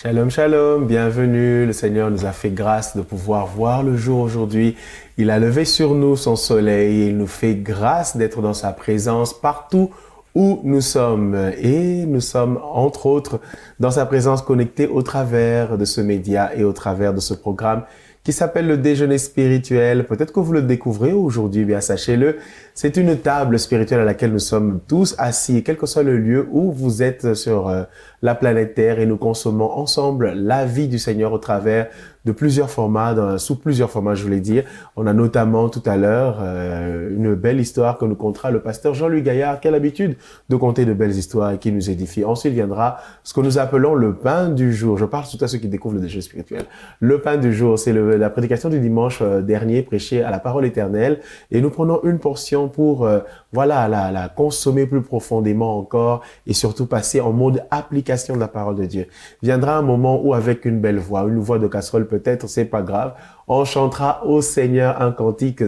Shalom, shalom, bienvenue. Le Seigneur nous a fait grâce de pouvoir voir le jour aujourd'hui. Il a levé sur nous son soleil et il nous fait grâce d'être dans sa présence partout où nous sommes. Et nous sommes, entre autres, dans sa présence connectée au travers de ce média et au travers de ce programme qui s'appelle le déjeuner spirituel. Peut-être que vous le découvrez aujourd'hui, bien sachez-le. C'est une table spirituelle à laquelle nous sommes tous assis, quel que soit le lieu où vous êtes sur la planète Terre, et nous consommons ensemble la vie du Seigneur au travers de plusieurs formats, sous plusieurs formats, je voulais dire. On a notamment tout à l'heure une belle histoire que nous contera le pasteur Jean-Louis Gaillard, qui a l'habitude de conter de belles histoires et qui nous édifie. Ensuite viendra ce que nous appelons le pain du jour. Je parle surtout à ceux qui découvrent le déjeuner spirituel. Le pain du jour, c'est la prédication du dimanche dernier prêchée à la parole éternelle, et nous prenons une portion pour la consommer plus profondément encore et surtout passer en mode application de la parole de Dieu. Viendra un moment où, avec une belle voix, une voix de casserole peut-être, c'est pas grave, on chantera au Seigneur un cantique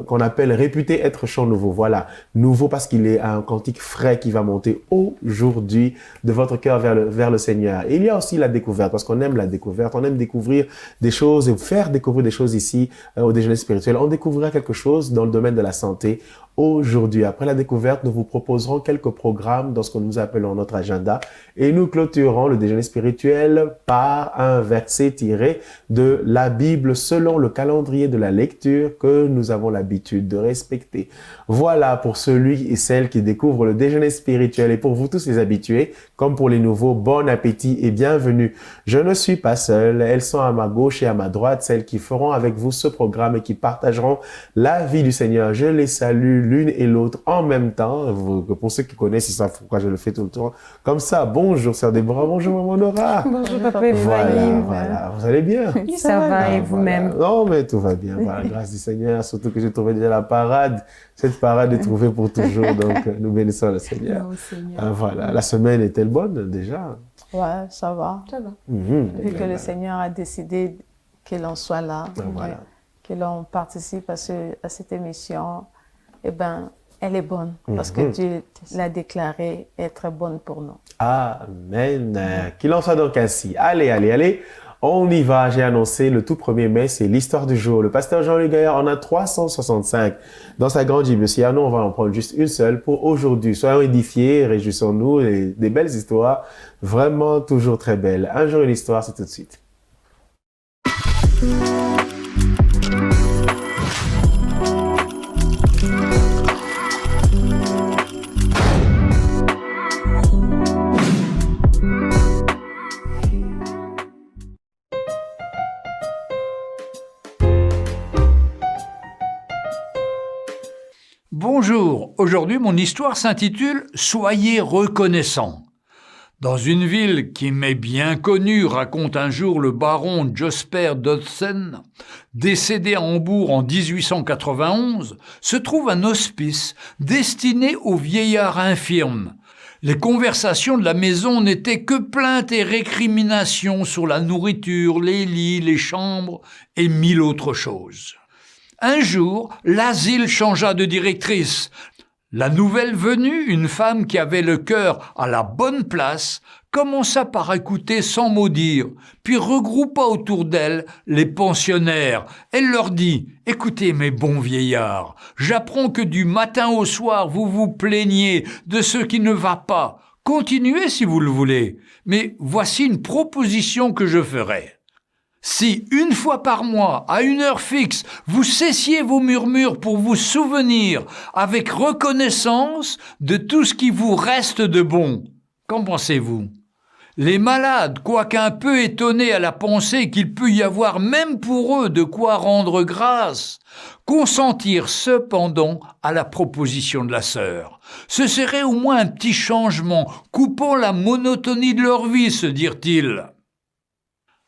qu'on appelle réputé être chant nouveau. Voilà, nouveau parce qu'il est un cantique frais qui va monter aujourd'hui de votre cœur vers le Seigneur. Et il y a aussi la découverte, parce qu'on aime la découverte, on aime découvrir des choses et faire découvrir des choses ici au déjeuner spirituel. On découvrira quelque chose dans le domaine de la santé. Aujourd'hui, après la découverte, nous vous proposerons quelques programmes dans ce que nous appelons notre agenda, et nous clôturerons le déjeuner spirituel par un verset tiré de la Bible selon le calendrier de la lecture que nous avons l'habitude de respecter. Voilà pour celui et celle qui découvrent le déjeuner spirituel, et pour vous tous les habitués, comme pour les nouveaux, bon appétit et bienvenue. Je ne suis pas seul, elles sont à ma gauche et à ma droite, celles qui feront avec vous ce programme et qui partageront la vie du Seigneur. Je les salue l'une et l'autre en même temps. Pour ceux qui connaissent, ils savent pourquoi je le fais tout le temps. Comme ça, bonjour Sœur Déborah, bonjour Maman Nora. Bonjour Papa Voilà, vous allez bien? Ça va, et vous-même? Non, mais tout va bien, par la grâce du Seigneur, surtout que j'ai trouvé déjà la parade. Cette parade est trouvée pour toujours, donc nous bénissons le Seigneur. Voilà, la semaine est-elle bonne déjà? Ouais, ça va. Ça va. Vu que le Seigneur a décidé que l'on soit là, Voilà. que l'on participe à cette émission, eh ben, elle est bonne, parce que Dieu l'a déclarée être bonne pour nous. Amen. Qu'il en soit donc ainsi. Allez. On y va. J'ai annoncé le tout premier mai, c'est l'histoire du jour. Le pasteur Jean-Louis Gaillard en a 365 dans sa grande Bible. Si nous, on va en prendre juste une seule pour aujourd'hui. Soyons édifiés, réjouissons-nous, des belles histoires, vraiment toujours très belles. Un jour une histoire, c'est tout de suite. Bonjour, aujourd'hui mon histoire s'intitule « Soyez reconnaissants ». Dans une ville qui m'est bien connue, raconte un jour le baron Jasper Dodson, décédé à Hambourg en 1891, se trouve un hospice destiné aux vieillards infirmes. Les conversations de la maison n'étaient que plaintes et récriminations sur la nourriture, les lits, les chambres et mille autres choses. Un jour, l'asile changea de directrice. La nouvelle venue, une femme qui avait le cœur à la bonne place, commença par écouter sans mot dire, puis regroupa autour d'elle les pensionnaires. Elle leur dit « Écoutez mes bons vieillards, j'apprends que du matin au soir vous vous plaignez de ce qui ne va pas. Continuez si vous le voulez, mais voici une proposition que je ferai. Si, une fois par mois, à une heure fixe, vous cessiez vos murmures pour vous souvenir avec reconnaissance de tout ce qui vous reste de bon, qu'en pensez-vous? Les malades, quoique un peu étonnés à la pensée qu'il peut y avoir même pour eux de quoi rendre grâce, consentirent cependant à la proposition de la sœur. Ce serait au moins un petit changement, coupant la monotonie de leur vie, se dirent-ils.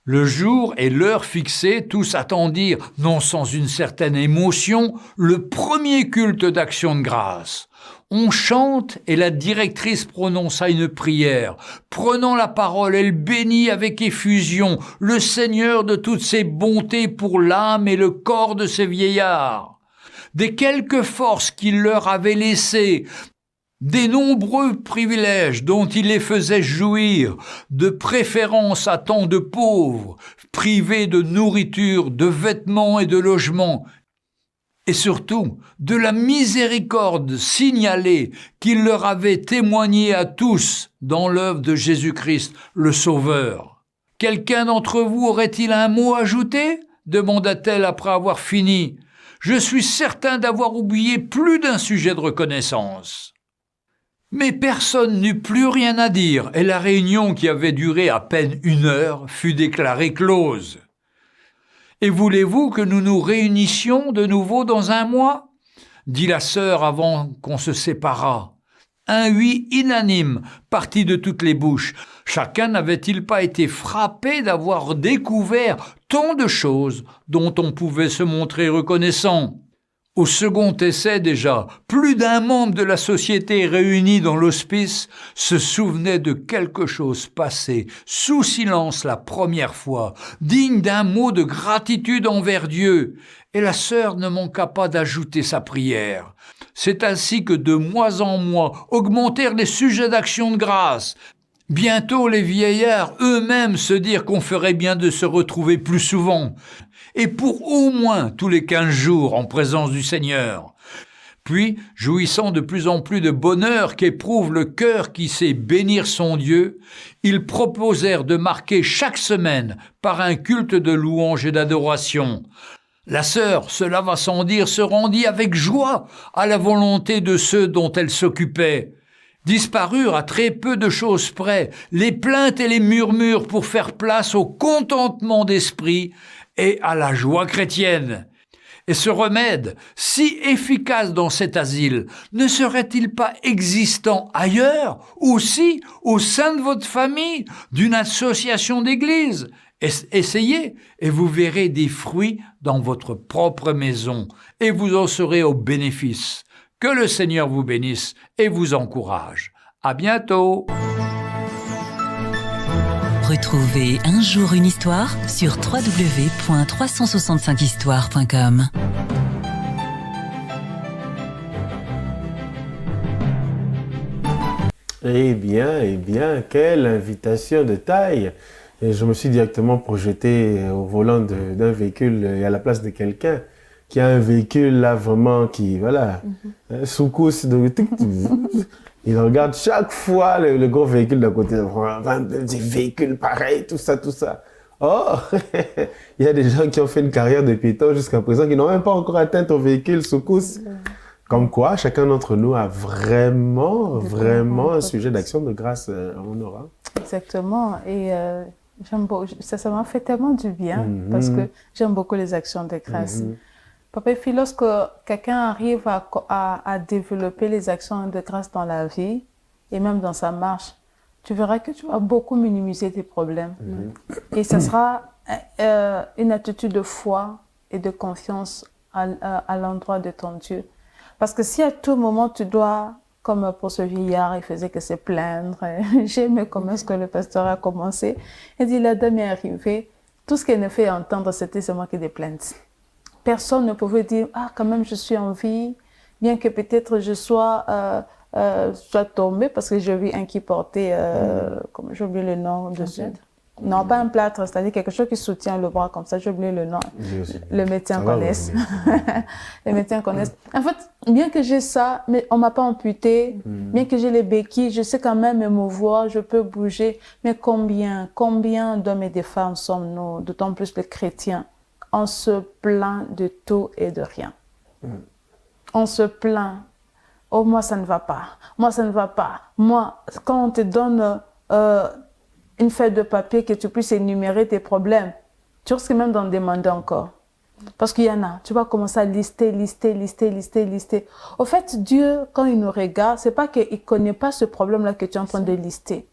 Le jour et l'heure fixés, tous attendirent, non sans une certaine émotion, le premier culte d'action de grâce. On chante et la directrice prononça une prière. Prenant la parole, elle bénit avec effusion le Seigneur de toutes ses bontés pour l'âme et le corps de ces vieillards. Des quelques forces qu'il leur avait laissées, des nombreux privilèges dont il les faisait jouir, de préférence à tant de pauvres, privés de nourriture, de vêtements et de logements, et surtout de la miséricorde signalée qu'il leur avait témoignée à tous dans l'œuvre de Jésus-Christ, le Sauveur. « Quelqu'un d'entre vous aurait-il un mot à ajouter ?» demanda-t-elle après avoir fini. « Je suis certain d'avoir oublié plus d'un sujet de reconnaissance. » Mais personne n'eut plus rien à dire et la réunion qui avait duré à peine 1 heure fut déclarée close. « Et voulez-vous que nous nous réunissions de nouveau dans 1 mois ?» dit la sœur avant qu'on se séparât. Un oui unanime partit de toutes les bouches. Chacun n'avait-il pas été frappé d'avoir découvert tant de choses dont on pouvait se montrer reconnaissant? Au second essai déjà, plus d'un membre de la société réuni dans l'hospice se souvenait de quelque chose passé sous silence la première fois, digne d'un mot de gratitude envers Dieu, et la sœur ne manqua pas d'ajouter sa prière. C'est ainsi que de mois en mois augmentèrent les sujets d'action de grâce. Bientôt les vieillards eux-mêmes se dirent qu'on ferait bien de se retrouver plus souvent, et pour au moins tous les 15 jours en présence du Seigneur. Puis, jouissant de plus en plus de bonheur qu'éprouve le cœur qui sait bénir son Dieu, ils proposèrent de marquer chaque semaine par un culte de louange et d'adoration. La sœur, cela va sans dire, se rendit avec joie à la volonté de ceux dont elle s'occupait. Disparurent à très peu de choses près les plaintes et les murmures pour faire place au contentement d'esprit et à la joie chrétienne. Et ce remède, si efficace dans cet asile, ne serait-il pas existant ailleurs, aussi au sein de votre famille, d'une association d'église ? Essayez et vous verrez des fruits dans votre propre maison et vous en serez au bénéfice. Que le Seigneur vous bénisse et vous encourage. À bientôt. Retrouvez Un jour une histoire sur www.365histoire.com. Eh bien, quelle invitation de taille! Et je me suis directement projeté au volant d'un véhicule et à la place de quelqu'un qui a un véhicule là vraiment qui, voilà, soukous, il regarde chaque fois le gros véhicule d'à côté, des véhicules pareils, tout ça. Oh, il y a des gens qui ont fait une carrière de piéton jusqu'à présent qui n'ont même pas encore atteint ton véhicule soukous. Comme quoi, chacun d'entre nous a vraiment un sujet d'action de grâce en aura. Exactement. Et j'aime beaucoup, ça m'a fait tellement du bien parce que j'aime beaucoup les actions de grâce. Papa, et puis lorsque quelqu'un arrive à développer les actions de grâce dans la vie et même dans sa marche, tu verras que tu vas beaucoup minimiser tes problèmes. Et ça sera une attitude de foi et de confiance à l'endroit de ton Dieu. Parce que si à tout moment tu dois, comme pour ce vieillard, il faisait que se plaindre, j'ai aimé comment est-ce que le pasteur a commencé, il dit la dame est arrivée, tout ce qu'elle ne fait entendre c'était seulement que des plaintes. Personne ne pouvait dire « Ah, quand même, je suis en vie, bien que peut-être je sois tombée, parce que j'ai vu un qui portait, j'ai oublié le nom dessus. Non, pas un plâtre, c'est-à-dire quelque chose qui soutient le bras comme ça, j'ai oublié le nom. Le médecin connaisse. Les médecins connaissent. En fait, bien que j'ai ça, mais on ne m'a pas amputé, bien que j'ai les béquilles, je sais quand même me mouvoir, je peux bouger. Mais combien d'hommes et de femmes sommes-nous, d'autant plus les chrétiens? On se plaint de tout et de rien. On se plaint. Oh, moi, ça ne va pas. Moi, ça ne va pas. Moi, quand on te donne une feuille de papier que tu puisses énumérer tes problèmes, tu risques même d'en demander encore. Parce qu'il y en a. Tu vas commencer à lister. Au fait, Dieu, quand il nous regarde, c'est pas qu'il ne connaît pas ce problème-là que tu es en train de lister.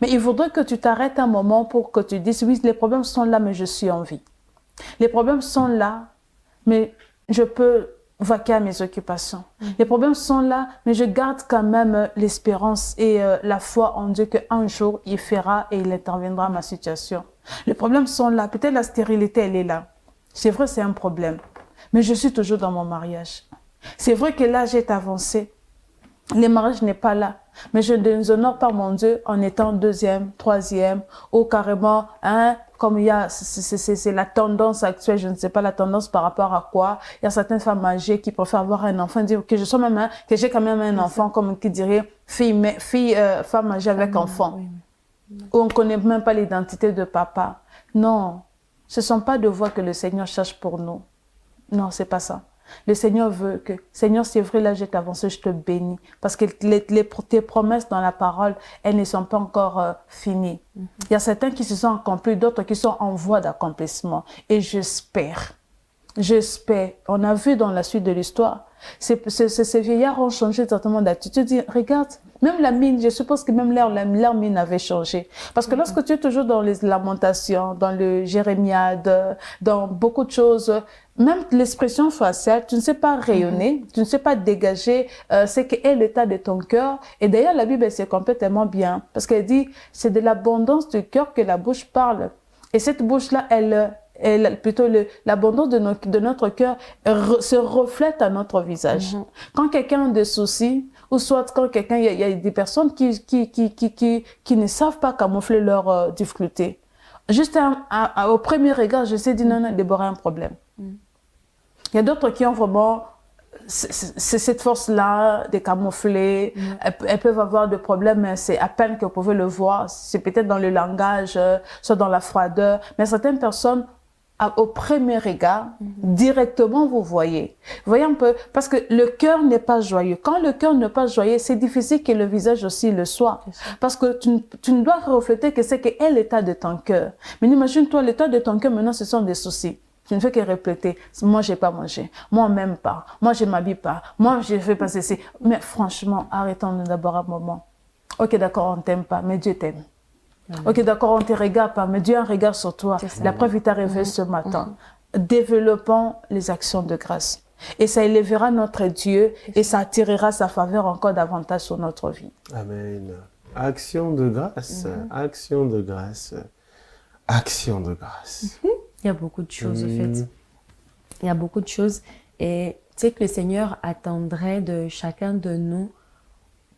Mais il voudrait que tu t'arrêtes un moment pour que tu dises, oui, les problèmes sont là, mais je suis en vie. Les problèmes sont là, mais je peux vaquer à mes occupations. Les problèmes sont là, mais je garde quand même l'espérance et la foi en Dieu qu'un jour, il fera et il interviendra à ma situation. Les problèmes sont là. Peut-être la stérilité, elle est là. C'est vrai, c'est un problème. Mais je suis toujours dans mon mariage. C'est vrai que l'âge est avancé. Le mariage n'est pas là. Mais je ne déshonore pas mon Dieu en étant deuxième, troisième, ou carrément, comme il y a, c'est la tendance actuelle, je ne sais pas la tendance par rapport à quoi. Il y a certaines femmes âgées qui préfèrent avoir un enfant, dire que je sois même, que j'ai quand même un enfant, comme qui dirait femme âgée avec enfant. Où on ne connaît même pas l'identité de papa. Non, ce ne sont pas de voies que le Seigneur cherche pour nous. Non, c'est pas ça. Le Seigneur veut que, Seigneur, c'est vrai, là, je t'avance, je te bénis. Parce que tes promesses dans la parole, elles ne sont pas encore finies. Il y a certains qui se sont accomplis, d'autres qui sont en voie d'accomplissement. Et j'espère, on a vu dans la suite de l'histoire, ces vieillards ont changé totalement d'attitude. Regarde, même la mine, je suppose que même leur mine avait changé. Parce que lorsque tu es toujours dans les lamentations, dans le jérémiade, dans beaucoup de choses, même l'expression faciale, tu ne sais pas rayonner, tu ne sais pas dégager ce qu'est l'état de ton cœur. Et d'ailleurs, la Bible, c'est complètement bien. Parce qu'elle dit, c'est de l'abondance du cœur que la bouche parle. Et cette bouche-là, plutôt l'abondance de notre cœur se reflète à notre visage. Quand quelqu'un a des soucis, ou soit quand quelqu'un, il y a des personnes qui ne savent pas camoufler leurs difficultés. Juste au premier regard, je sais dire non, Déborah a un problème. Il y a d'autres qui ont vraiment cette force-là de camoufler. Elles peuvent avoir des problèmes, mais c'est à peine que vous pouvez le voir. C'est peut-être dans le langage, soit dans la froideur. Mais certaines personnes, au premier regard, directement vous voyez. Vous voyez un peu, parce que le cœur n'est pas joyeux. Quand le cœur n'est pas joyeux, c'est difficile que le visage aussi le soit. Parce que tu ne dois refléter que c'est qu'est l'état de ton cœur. Mais imagine-toi, l'état de ton cœur, maintenant, ce sont des soucis. Tu ne fais que répéter. Moi, j'ai pas mangé. Moi, on m'aime pas. Moi, je m'habille pas. Moi, je fais pas ceci. Mais franchement, arrêtons d'abord un moment. Ok, d'accord, on t'aime pas, mais Dieu t'aime. Ok, d'accord, on ne te regarde pas, mais Dieu a un regard sur toi. La preuve, il t'a révélé ce matin. Développons les actions de grâce. Et ça élèvera notre Dieu et ça attirera sa faveur encore davantage sur notre vie. Amen. Action de grâce, action de grâce, action de grâce. Il y a beaucoup de choses, au fait. Il y a beaucoup de choses. Et tu sais que le Seigneur attendrait de chacun de nous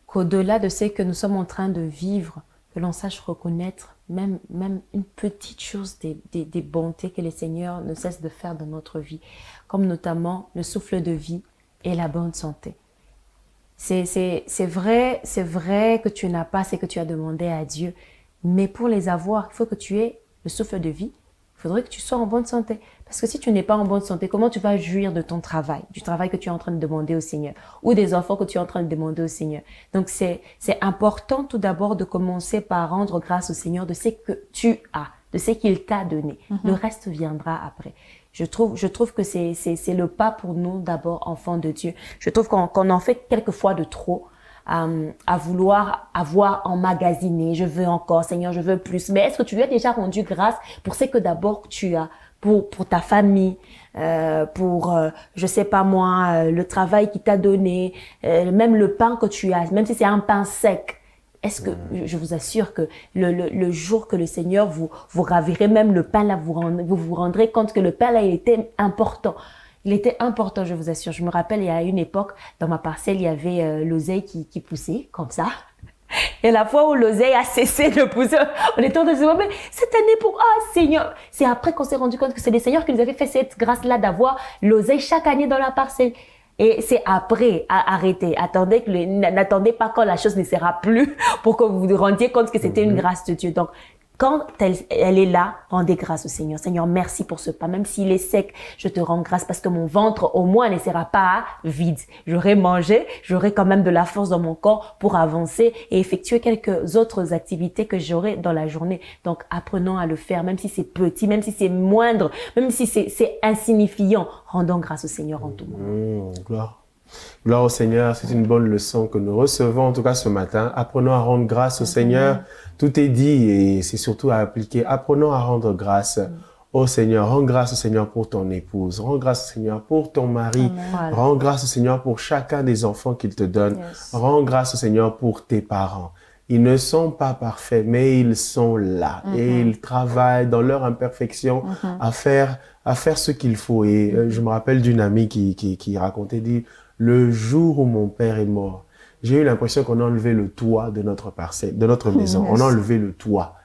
qu'au-delà de ce que nous sommes en train de vivre, que l'on sache reconnaître même une petite chose des bontés que le Seigneur ne cesse de faire dans notre vie, comme notamment le souffle de vie et la bonne santé. C'est vrai que tu n'as pas ce que tu as demandé à Dieu, mais pour les avoir, il faut que tu aies le souffle de vie. Il faudrait que tu sois en bonne santé. Parce que si tu n'es pas en bonne santé, comment tu vas jouir de ton travail, du travail que tu es en train de demander au Seigneur, ou des enfants que tu es en train de demander au Seigneur. Donc, c'est important tout d'abord de commencer par rendre grâce au Seigneur de ce que tu as, de ce qu'il t'a donné. Le reste viendra après. Je trouve que c'est le pas pour nous d'abord, enfants de Dieu. Je trouve qu'on en fait quelquefois de trop. À vouloir avoir emmagasiné, je veux encore, Seigneur, je veux plus. Mais est-ce que tu lui as déjà rendu grâce pour ce que d'abord tu as, pour ta famille, je sais pas moi, le travail qu'il t'a donné, même le pain que tu as, même si c'est un pain sec. Est-ce que, je vous assure que le jour que le Seigneur vous ravirez même le pain là, vous vous rendrez compte que le pain là, il était important. Il était important, je vous assure. Je me rappelle, il y a une époque, dans ma parcelle, il y avait l'oseille qui poussait, comme ça. Et la fois où l'oseille a cessé de pousser, on était en train de se dire, mais cette année pour, Seigneur. C'est après qu'on s'est rendu compte que c'est le Seigneur qui nous avait fait cette grâce-là d'avoir l'oseille chaque année dans la parcelle. Et c'est après, arrêtez, n'attendez pas quand la chose ne sera plus pour que vous vous rendiez compte que c'était une grâce de Dieu. Donc, quand elle est là, rendez grâce au Seigneur. Seigneur, merci pour ce pain. Même s'il est sec, je te rends grâce parce que mon ventre, au moins, ne sera pas vide. J'aurai mangé, j'aurai quand même de la force dans mon corps pour avancer et effectuer quelques autres activités que j'aurai dans la journée. Donc, apprenons à le faire, même si c'est petit, même si c'est moindre, même si c'est insignifiant. Rendons grâce au Seigneur en tout moment. Gloire au Seigneur, c'est une bonne leçon que nous recevons, en tout cas ce matin. Apprenons à rendre grâce au Seigneur. Tout est dit et c'est surtout à appliquer. Apprenons à rendre grâce au Seigneur. Rends grâce au Seigneur pour ton épouse. Rends grâce au Seigneur pour ton mari. Amen. Rends grâce au Seigneur pour chacun des enfants qu'il te donne. Rends grâce au Seigneur pour tes parents. Ils ne sont pas parfaits, mais ils sont là. Et ils travaillent dans leur imperfection à faire ce qu'il faut. Et je me rappelle d'une amie qui racontait, dit, le jour où mon père est mort, j'ai eu l'impression qu'on a enlevé le toit de notre parcelle, de notre maison. On a enlevé le toit.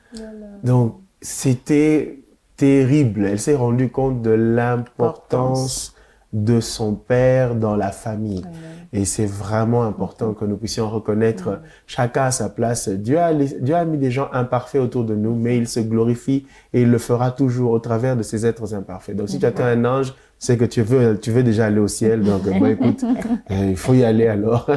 Donc, c'était terrible. Elle s'est rendue compte de l'importance de son père dans la famille. Et c'est vraiment important que nous puissions reconnaître chacun à sa place. Dieu a mis des gens imparfaits autour de nous, mais il se glorifie et il le fera toujours au travers de ces êtres imparfaits. Donc, si tu attends un ange, c'est que tu veux déjà aller au ciel. Donc, écoute, il faut y aller alors.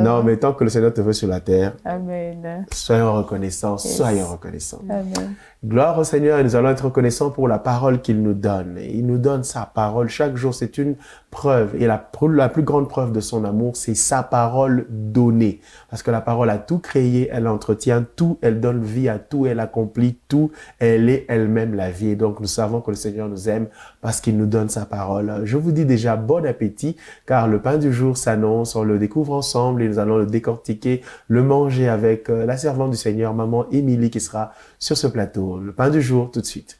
Non, mais tant que le Seigneur te veut sur la terre, Amen. Soyons reconnaissants, soyons reconnaissants. Amen. Gloire au Seigneur, et nous allons être reconnaissants pour la parole qu'il nous donne. Il nous donne sa parole. Chaque jour, c'est une preuve. Et la plus grande preuve de son amour, c'est sa parole donnée. Parce que la parole a tout créé, elle entretient tout, elle donne vie à tout, elle accomplit tout. Elle est elle-même la vie. Et donc, nous savons que le Seigneur nous aime parce qu'il nous donne sa parole. Je vous dis déjà bon appétit, car le pain du jour s'annonce. On le découvre ensemble et nous allons le décortiquer, le manger avec la servante du Seigneur, maman Émilie, qui sera sur ce plateau. Le pain du jour, tout de suite.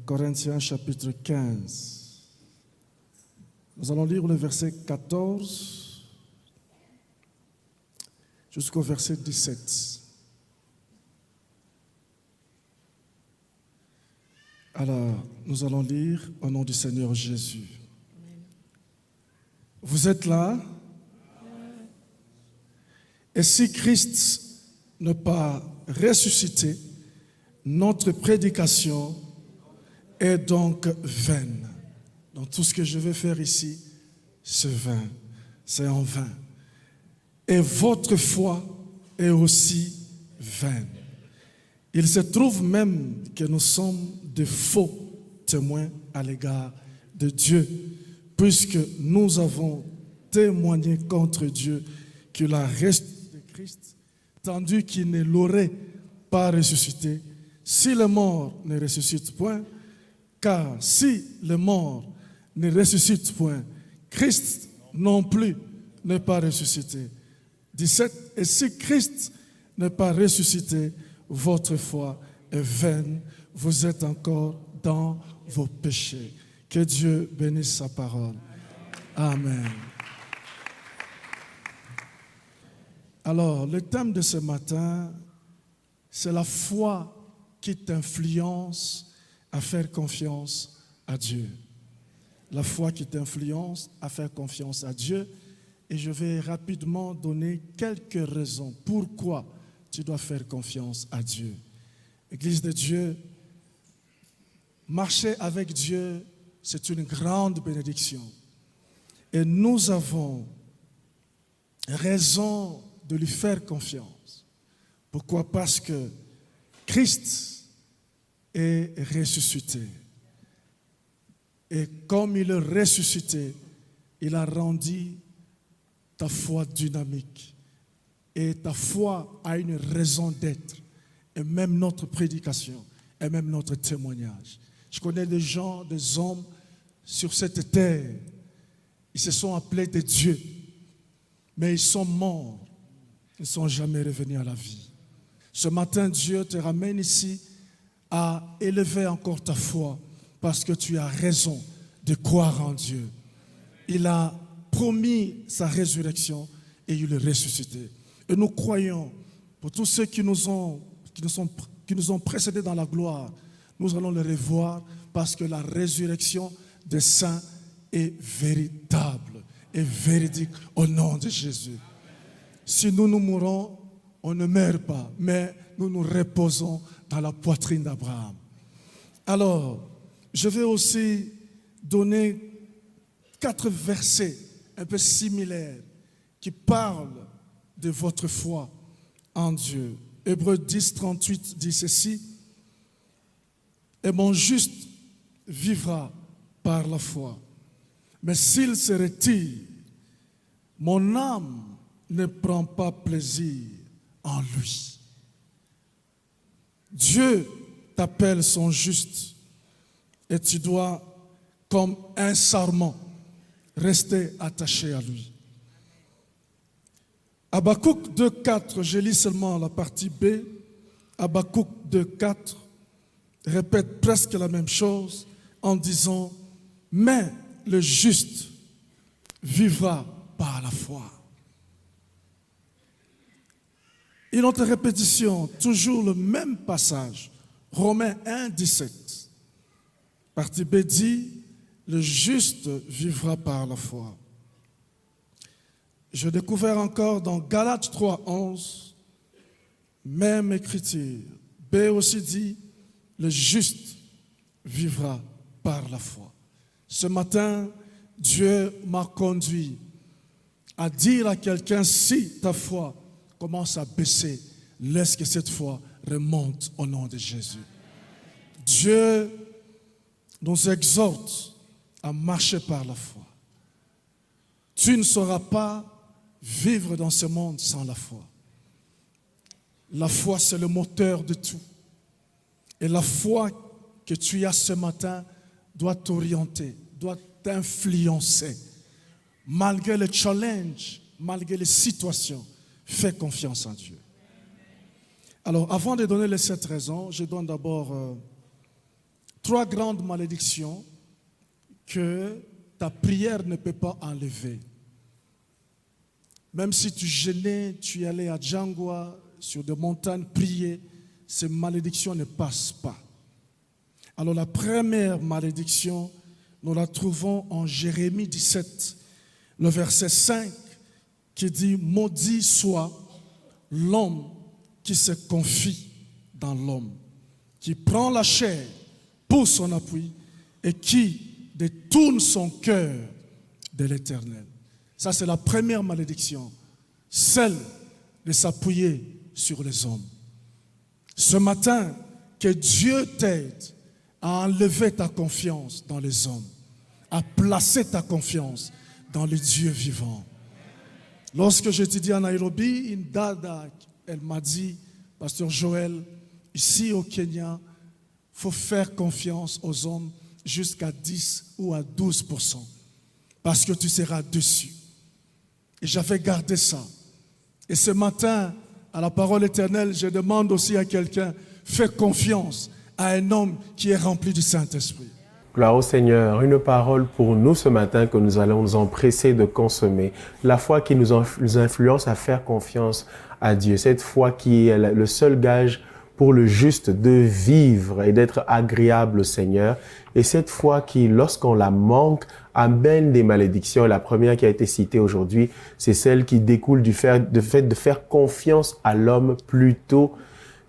Corinthiens chapitre 15. Nous allons lire le verset 14 jusqu'au verset 17. Alors, nous allons lire au nom du Seigneur Jésus. Vous êtes là? Et si Christ n'est pas ressuscité, notre prédication est donc vaine. Donc tout ce que je vais faire ici, c'est vain, c'est en vain. Et votre foi est aussi vaine. Il se trouve même que nous sommes de faux témoins à l'égard de Dieu, puisque nous avons témoigné contre Dieu qu'il a ressuscité Christ, tandis qu'il ne l'aurait pas ressuscité, si le mort ne ressuscite point. Car si le mort ne ressuscite point, Christ non plus n'est pas ressuscité. 17. Et si Christ n'est pas ressuscité, votre foi est vaine. Vous êtes encore dans vos péchés. Que Dieu bénisse sa parole. Amen. Alors, le thème de ce matin, c'est la foi qui t'influence à faire confiance à Dieu. La foi qui t'influence à faire confiance à Dieu. Et je vais rapidement donner quelques raisons pourquoi tu dois faire confiance à Dieu. Église de Dieu, marcher avec Dieu, c'est une grande bénédiction. Et nous avons raison de lui faire confiance. Pourquoi? Parce que Christ est ressuscité. Et comme il est ressuscité, il a rendu ta foi dynamique. Et ta foi a une raison d'être. Et même notre prédication, et même notre témoignage. Je connais des gens, des hommes sur cette terre. Ils se sont appelés des dieux. Mais ils sont morts. Ils ne sont jamais revenus à la vie. Ce matin, Dieu te ramène ici à élever encore ta foi parce que tu as raison de croire en Dieu. Il a promis sa résurrection et il est ressuscité. Et nous croyons, pour tous ceux qui nous ont précédés dans la gloire, nous allons le revoir parce que la résurrection des saints est véritable et véridique au nom de Jésus. Si nous mourons, on ne meurt pas, mais nous nous reposons dans la poitrine d'Abraham. Alors, je vais aussi donner 4 versets un peu similaires qui parlent de votre foi en Dieu. Hébreux 10, 38 dit ceci: et mon juste vivra par la foi. Mais s'il se retire, mon âme ne prend pas plaisir en lui. Dieu t'appelle son juste et tu dois, comme un sarment, rester attaché à lui. Habakkuk 2.4, je lis seulement la partie B. Habakkuk 2.4 répète presque la même chose en disant « Mais le juste vivra par la foi ». Une autre répétition, toujours le même passage, Romains 1.17. Partie B dit « Le juste vivra par la foi ». Je découvre encore dans Galates 3.11, même écriture. B aussi dit, le juste vivra par la foi. Ce matin, Dieu m'a conduit à dire à quelqu'un, si ta foi commence à baisser, laisse que cette foi remonte au nom de Jésus. Dieu nous exhorte à marcher par la foi. Tu ne sauras pas vivre dans ce monde sans la foi. La foi, c'est le moteur de tout. Et la foi que tu as ce matin doit t'orienter, doit t'influencer. Malgré les challenges, malgré les situations, fais confiance en Dieu. Alors, avant de donner les 7 raisons, je donne d'abord 3 grandes malédictions que ta prière ne peut pas enlever. Même si tu jeûnais, tu allais à Djangwa, sur des montagnes, prier, ces malédictions ne passent pas. Alors la première malédiction, nous la trouvons en Jérémie 17, le verset 5, qui dit « Maudit soit l'homme qui se confie dans l'homme, qui prend la chair pour son appui et qui détourne son cœur de l'Éternel. » Ça, c'est la première malédiction, celle de s'appuyer sur les hommes. Ce matin, que Dieu t'aide à enlever ta confiance dans les hommes, à placer ta confiance dans le Dieu vivant. Lorsque j'étudiais à Nairobi, une dada, elle m'a dit, Pasteur Joël, ici au Kenya, il faut faire confiance aux hommes jusqu'à 10 ou à 12%, parce que tu seras dessus. Et j'avais gardé ça. Et ce matin, à la parole éternelle, je demande aussi à quelqu'un, fais confiance à un homme qui est rempli du Saint-Esprit. Gloire au Seigneur, une parole pour nous ce matin que nous allons nous empresser de consommer. La foi qui nous influence à faire confiance à Dieu. Cette foi qui est le seul gage pour le juste de vivre et d'être agréable au Seigneur. Et cette foi qui, lorsqu'on la manque, amène des malédictions. La première qui a été citée aujourd'hui, c'est celle qui découle du fait de faire confiance à l'homme plutôt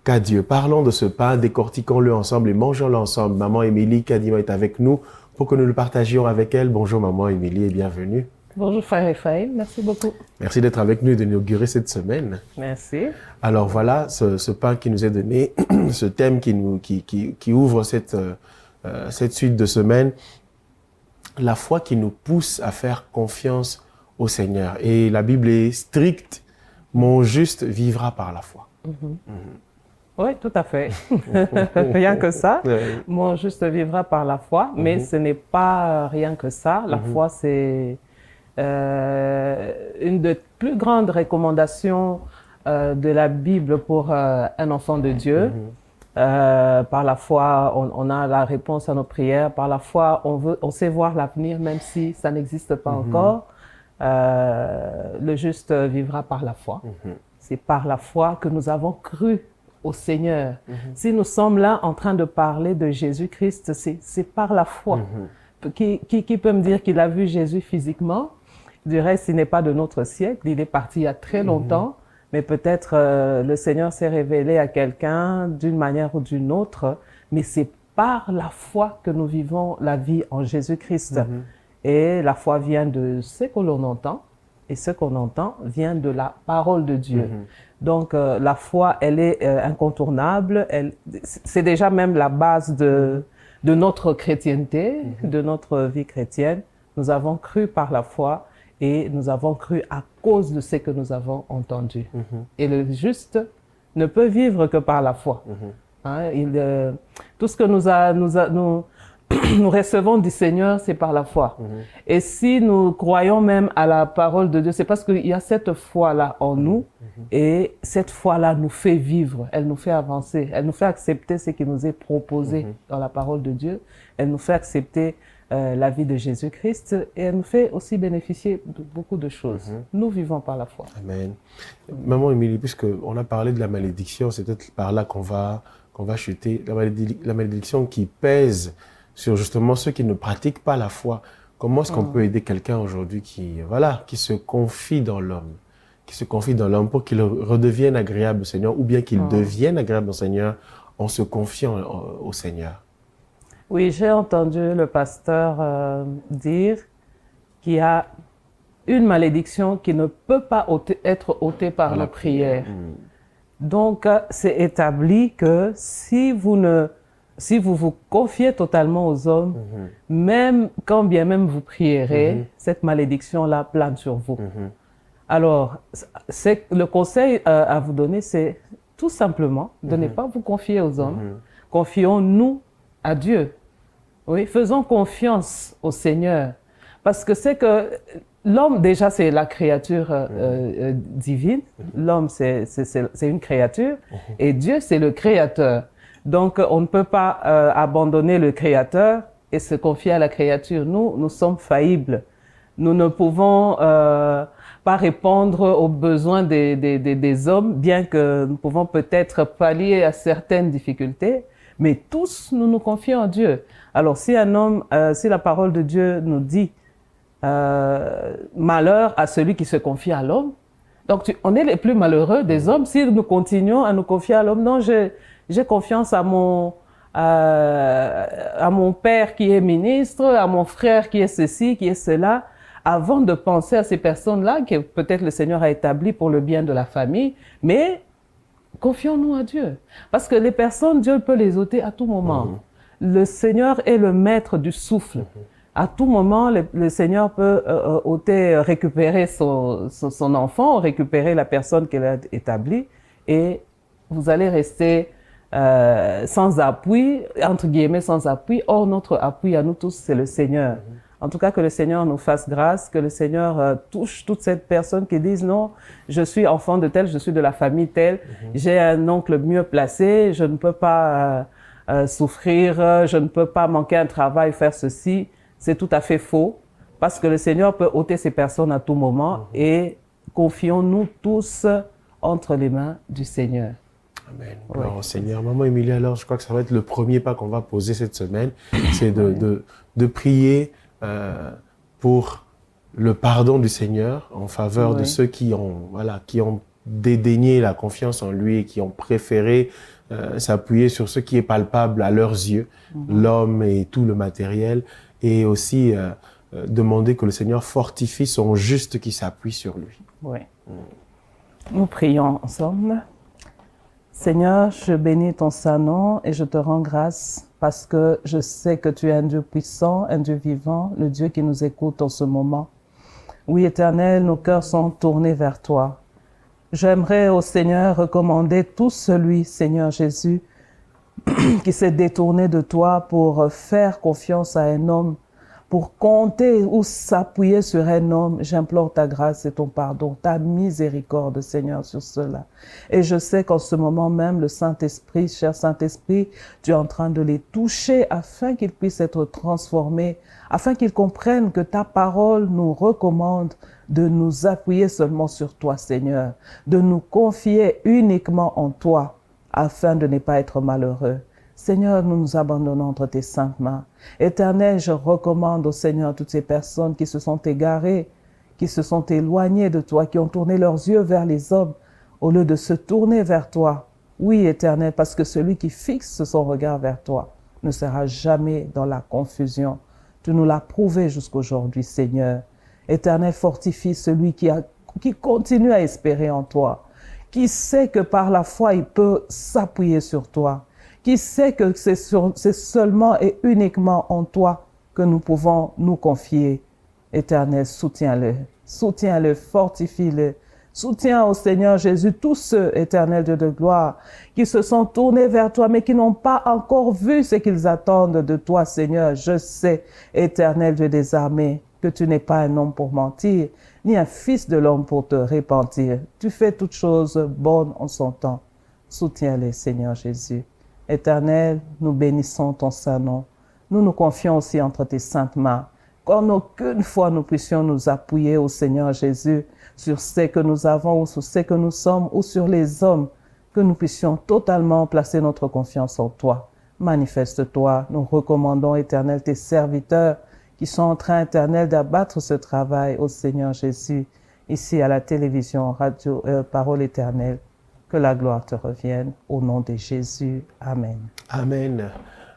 qu'à Dieu. Parlons de ce pain, décortiquons-le ensemble et mangeons-le ensemble. Maman Émilie Kadima est avec nous pour que nous le partagions avec elle. Bonjour Maman Émilie et bienvenue. Bonjour frère Raphaël, merci beaucoup. Merci d'être avec nous et d'inaugurer cette semaine. Merci. Alors voilà, ce pain qui nous est donné, ce thème qui ouvre cette suite de semaines, la foi qui nous pousse à faire confiance au Seigneur. Et la Bible est stricte, mon juste vivra par la foi. Oui, tout à fait. Rien que ça. Mon juste vivra par la foi, mais ce n'est pas rien que ça. La foi, c'est une des plus grandes recommandations de la Bible pour un enfant de Dieu. Par la foi, on a la réponse à nos prières. Par la foi, on sait voir l'avenir, même si ça n'existe pas encore. Le juste vivra par la foi. C'est par la foi que nous avons cru au Seigneur. Si nous sommes là en train de parler de Jésus-Christ, c'est par la foi. Qui peut me dire qu'il a vu Jésus physiquement? Du reste, il n'est pas de notre siècle, il est parti il y a très longtemps, mais peut-être le Seigneur s'est révélé à quelqu'un d'une manière ou d'une autre, mais c'est par la foi que nous vivons la vie en Jésus-Christ. Et la foi vient de ce que l'on entend, et ce qu'on entend vient de la parole de Dieu. Donc la foi, elle est incontournable, c'est déjà même la base de notre chrétienté, de notre vie chrétienne. Nous avons cru par la foi et nous avons cru à cause de ce que nous avons entendu. Et le juste ne peut vivre que par la foi. Hein, tout ce que nous recevons du Seigneur, c'est par la foi. Et si nous croyons même à la parole de Dieu, c'est parce qu'il y a cette foi-là en nous. Et cette foi-là nous fait vivre, elle nous fait avancer, elle nous fait accepter ce qui nous est proposé dans la parole de Dieu. Elle nous fait accepter la vie de Jésus-Christ et elle nous fait aussi bénéficier de beaucoup de choses. Nous vivons par la foi. Amen. Maman Émilie, puisqu'on a parlé de la malédiction, c'est peut-être par là qu'on va chuter. La malédiction qui pèse sur justement ceux qui ne pratiquent pas la foi. Comment est-ce qu'on peut aider quelqu'un aujourd'hui qui se confie dans l'homme, pour qu'il redevienne agréable au Seigneur ou bien qu'il devienne agréable au Seigneur en se confiant au Seigneur? Oui, j'ai entendu le pasteur dire qu'il y a une malédiction qui ne peut pas être ôtée par la prière. Donc, c'est établi que si vous vous confiez totalement aux hommes, même quand bien même vous prierez, cette malédiction-là plane sur vous. Alors, le conseil à vous donner, c'est tout simplement de ne pas vous confier aux hommes. Confions-nous à Dieu. Oui, faisons confiance au Seigneur. Parce que c'est que l'homme, déjà, c'est la créature divine. L'homme, c'est une créature. Et Dieu, c'est le créateur. Donc, on ne peut pas abandonner le créateur et se confier à la créature. Nous sommes faillibles. Nous ne pouvons pas répondre aux besoins des hommes, bien que nous pouvons peut-être pallier à certaines difficultés. Mais tous, nous nous confions en Dieu. Alors, si un homme, si la parole de Dieu nous dit malheur à celui qui se confie à l'homme, donc on est les plus malheureux des hommes si nous continuons à nous confier à l'homme. Non, j'ai confiance à mon père qui est ministre, à mon frère qui est ceci, qui est cela, avant de penser à ces personnes-là que peut-être le Seigneur a établies pour le bien de la famille, mais confions-nous à Dieu. Parce que les personnes, Dieu peut les ôter à tout moment. Le Seigneur est le maître du souffle. À tout moment, le Seigneur peut récupérer son enfant, récupérer la personne qu'il a établie, et vous allez rester sans appui, entre guillemets sans appui. Or, notre appui à nous tous, c'est le Seigneur. En tout cas, que le Seigneur nous fasse grâce, que le Seigneur touche toutes ces personnes qui disent « Non, je suis enfant de tel, je suis de la famille telle, j'ai un oncle mieux placé, je ne peux pas souffrir, je ne peux pas manquer un travail, faire ceci. » C'est tout à fait faux, parce que le Seigneur peut ôter ces personnes à tout moment et confions-nous tous entre les mains du Seigneur. Amen. Alors, Seigneur, Maman Émilie, alors je crois que ça va être le premier pas qu'on va poser cette semaine, c'est de prier pour le pardon du Seigneur en faveur de ceux qui ont dédaigné la confiance en lui et qui ont préféré s'appuyer sur ce qui est palpable à leurs yeux, l'homme et tout le matériel, et aussi demander que le Seigneur fortifie son juste qui s'appuie sur lui. Oui. Nous prions ensemble. Seigneur, je bénis ton saint nom et je te rends grâce parce que je sais que tu es un Dieu puissant, un Dieu vivant, le Dieu qui nous écoute en ce moment. Oui, Éternel, nos cœurs sont tournés vers toi. J'aimerais au Seigneur recommander tout celui, Seigneur Jésus, qui s'est détourné de toi pour faire confiance à un homme, pour compter ou s'appuyer sur un homme. J'implore ta grâce et ton pardon, ta miséricorde, Seigneur, sur cela. Et je sais qu'en ce moment même, le Saint-Esprit, cher Saint-Esprit, tu es en train de les toucher afin qu'ils puissent être transformés, afin qu'ils comprennent que ta parole nous recommande de nous appuyer seulement sur toi, Seigneur, de nous confier uniquement en toi, afin de ne pas être malheureux. Seigneur, nous nous abandonnons entre tes saintes mains. Éternel, je recommande au Seigneur toutes ces personnes qui se sont égarées, qui se sont éloignées de toi, qui ont tourné leurs yeux vers les hommes au lieu de se tourner vers toi. Oui, Éternel, parce que celui qui fixe son regard vers toi ne sera jamais dans la confusion. Tu nous l'as prouvé jusqu'aujourd'hui, Seigneur. Éternel, fortifie celui qui continue à espérer en toi, qui sait que par la foi, il peut s'appuyer sur toi, qui sait que c'est seulement et uniquement en toi que nous pouvons nous confier. Éternel, soutiens-le, fortifie-le, Soutiens, ô Seigneur Jésus, tous ceux, éternel Dieu de gloire, qui se sont tournés vers toi, mais qui n'ont pas encore vu ce qu'ils attendent de toi, Seigneur. Je sais, éternel Dieu des armées, que tu n'es pas un homme pour mentir, ni un fils de l'homme pour te repentir. Tu fais toutes choses bonnes en son temps. Soutiens-les, Seigneur Jésus. Éternel, nous bénissons ton saint nom. Nous nous confions aussi entre tes saintes mains. Qu'en aucune fois nous puissions nous appuyer au Seigneur Jésus sur ce que nous avons ou sur ce que nous sommes ou sur les hommes, que nous puissions totalement placer notre confiance en toi. Manifeste-toi. Nous recommandons, Éternel, tes serviteurs qui sont en train, Éternel, d'abattre ce travail au Seigneur Jésus, ici à la télévision, radio, Parole éternelle. Que la gloire te revienne au nom de Jésus. Amen. Amen.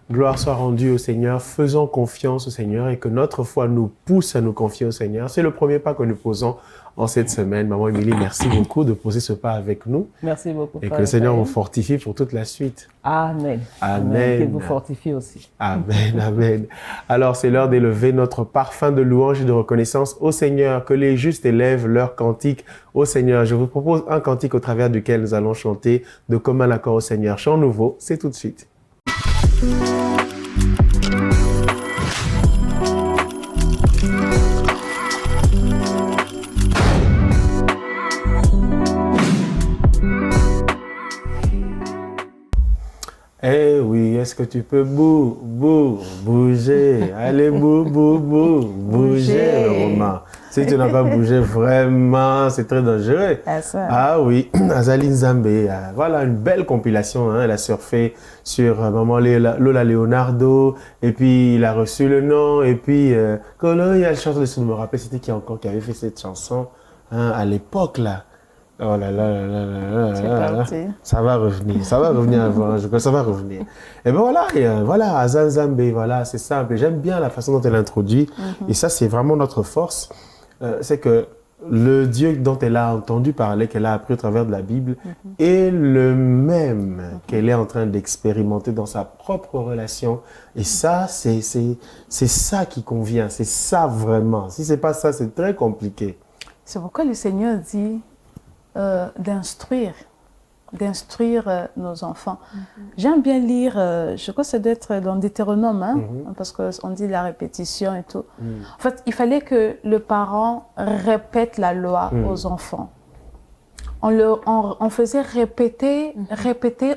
Gloire soit rendue au Seigneur. Faisons confiance au Seigneur et que notre foi nous pousse à nous confier au Seigneur. C'est le premier pas que nous posons en cette semaine. Maman Émilie, merci beaucoup de poser ce pas avec nous. Merci beaucoup. Et que le Seigneur vous fortifie pour toute la suite. Amen. Amen. Qu'il vous fortifie aussi. Amen, amen. Alors, c'est l'heure d'élever notre parfum de louange et de reconnaissance au Seigneur. Que les justes élèvent leur cantique au Seigneur. Je vous propose un cantique au travers duquel nous allons chanter de commun accord au Seigneur. Chant nouveau, c'est tout de suite. Eh oui, est-ce que tu peux bouger? Allez, bouger, Romain. Si tu n'as pas bougé, vraiment, c'est très dangereux. Ah oui, Azali Nzambe, voilà une belle compilation. Hein. Elle a surfé sur Maman Lola Leonardo, et puis il a reçu le nom, et puis il y a le chanteur de ce me rappelle, c'était qui encore qui avait fait cette chanson hein, à l'époque là. Oh là là. Ça va revenir avant, je crois que ça va revenir. Et ben voilà, Azan Nzambe, voilà, c'est simple. J'aime bien la façon dont elle introduit, et ça c'est vraiment notre force, c'est que le Dieu dont elle a entendu parler, qu'elle a appris au travers de la Bible, est le même qu'elle est en train d'expérimenter dans sa propre relation. Et ça, c'est ça qui convient, c'est ça vraiment. Si c'est pas ça, c'est très compliqué. C'est pourquoi le Seigneur dit d'instruire nos enfants. J'aime bien lire, je crois que ça doit être dans Deutéronome, hein, parce qu'on dit la répétition et tout. En fait, il fallait que le parent répète la loi aux enfants. On faisait répéter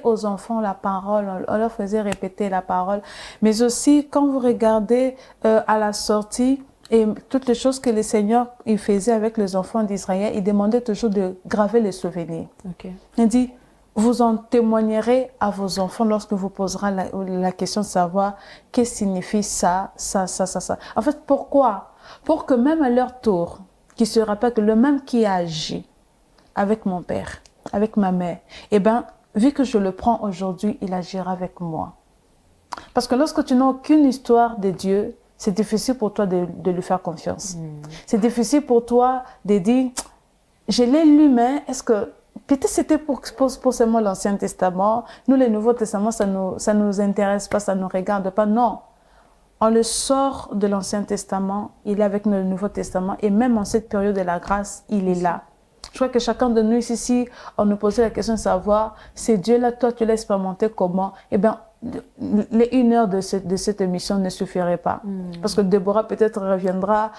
aux enfants la parole, on leur faisait répéter la parole. Mais aussi, quand vous regardez à la sortie, et toutes les choses que le Seigneur il faisait avec les enfants d'Israël, il demandait toujours de graver les souvenirs. Il dit, vous en témoignerez à vos enfants lorsque vous poserez la question de savoir qu'est-ce que signifie ça. En fait, pourquoi? Pour que même à leur tour, qu'ils se rappellent que le même qui a agi avec mon père, avec ma mère, eh bien, vu que je le prends aujourd'hui, il agira avec moi. Parce que lorsque tu n'as aucune histoire de Dieu, c'est difficile pour toi de lui faire confiance. C'est difficile pour toi de dire, je l'ai lu, mais est-ce que... Peut-être c'était pour seulement l'Ancien Testament. Nous, le Nouveau Testament, ça nous intéresse pas, ça nous regarde pas. Non. On le sort de l'Ancien Testament, il est avec le Nouveau Testament. Et même en cette période de la grâce, il est là. Je crois que chacun de nous ici, on nous posait la question de savoir, c'est Dieu-là, toi, tu l'as expérimenté comment? Eh bien, les 1 heure de cette émission ne suffirait pas. Parce que Déborah peut-être reviendra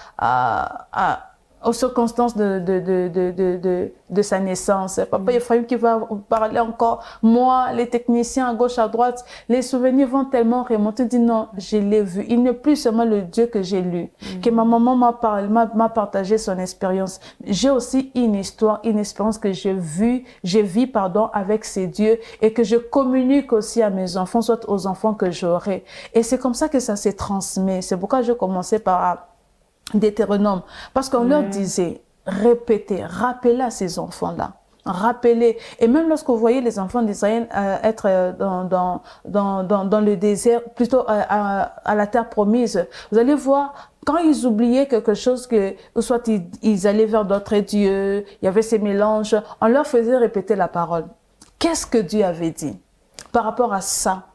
aux circonstances de sa naissance. Papa Ephraim qui va parler encore. Moi, les techniciens à gauche, à droite, les souvenirs vont tellement remonter. Dit non, je l'ai vu. Il n'est plus seulement le Dieu que j'ai lu. Que ma maman m'a partagé son expérience. J'ai aussi une histoire, une expérience que j'ai vis avec ces dieux et que je communique aussi à mes enfants, soit aux enfants que j'aurai. Et c'est comme ça que ça s'est transmis. C'est pourquoi je commençais par Deutéronome, parce qu'on leur disait, répétez, rappelez à ces enfants-là, rappelez. Et même lorsque vous voyez les enfants d'Israël être dans le désert, plutôt à la terre promise, vous allez voir, quand ils oubliaient quelque chose, soit ils allaient vers d'autres dieux, il y avait ces mélanges, on leur faisait répéter la parole. Qu'est-ce que Dieu avait dit par rapport à ça?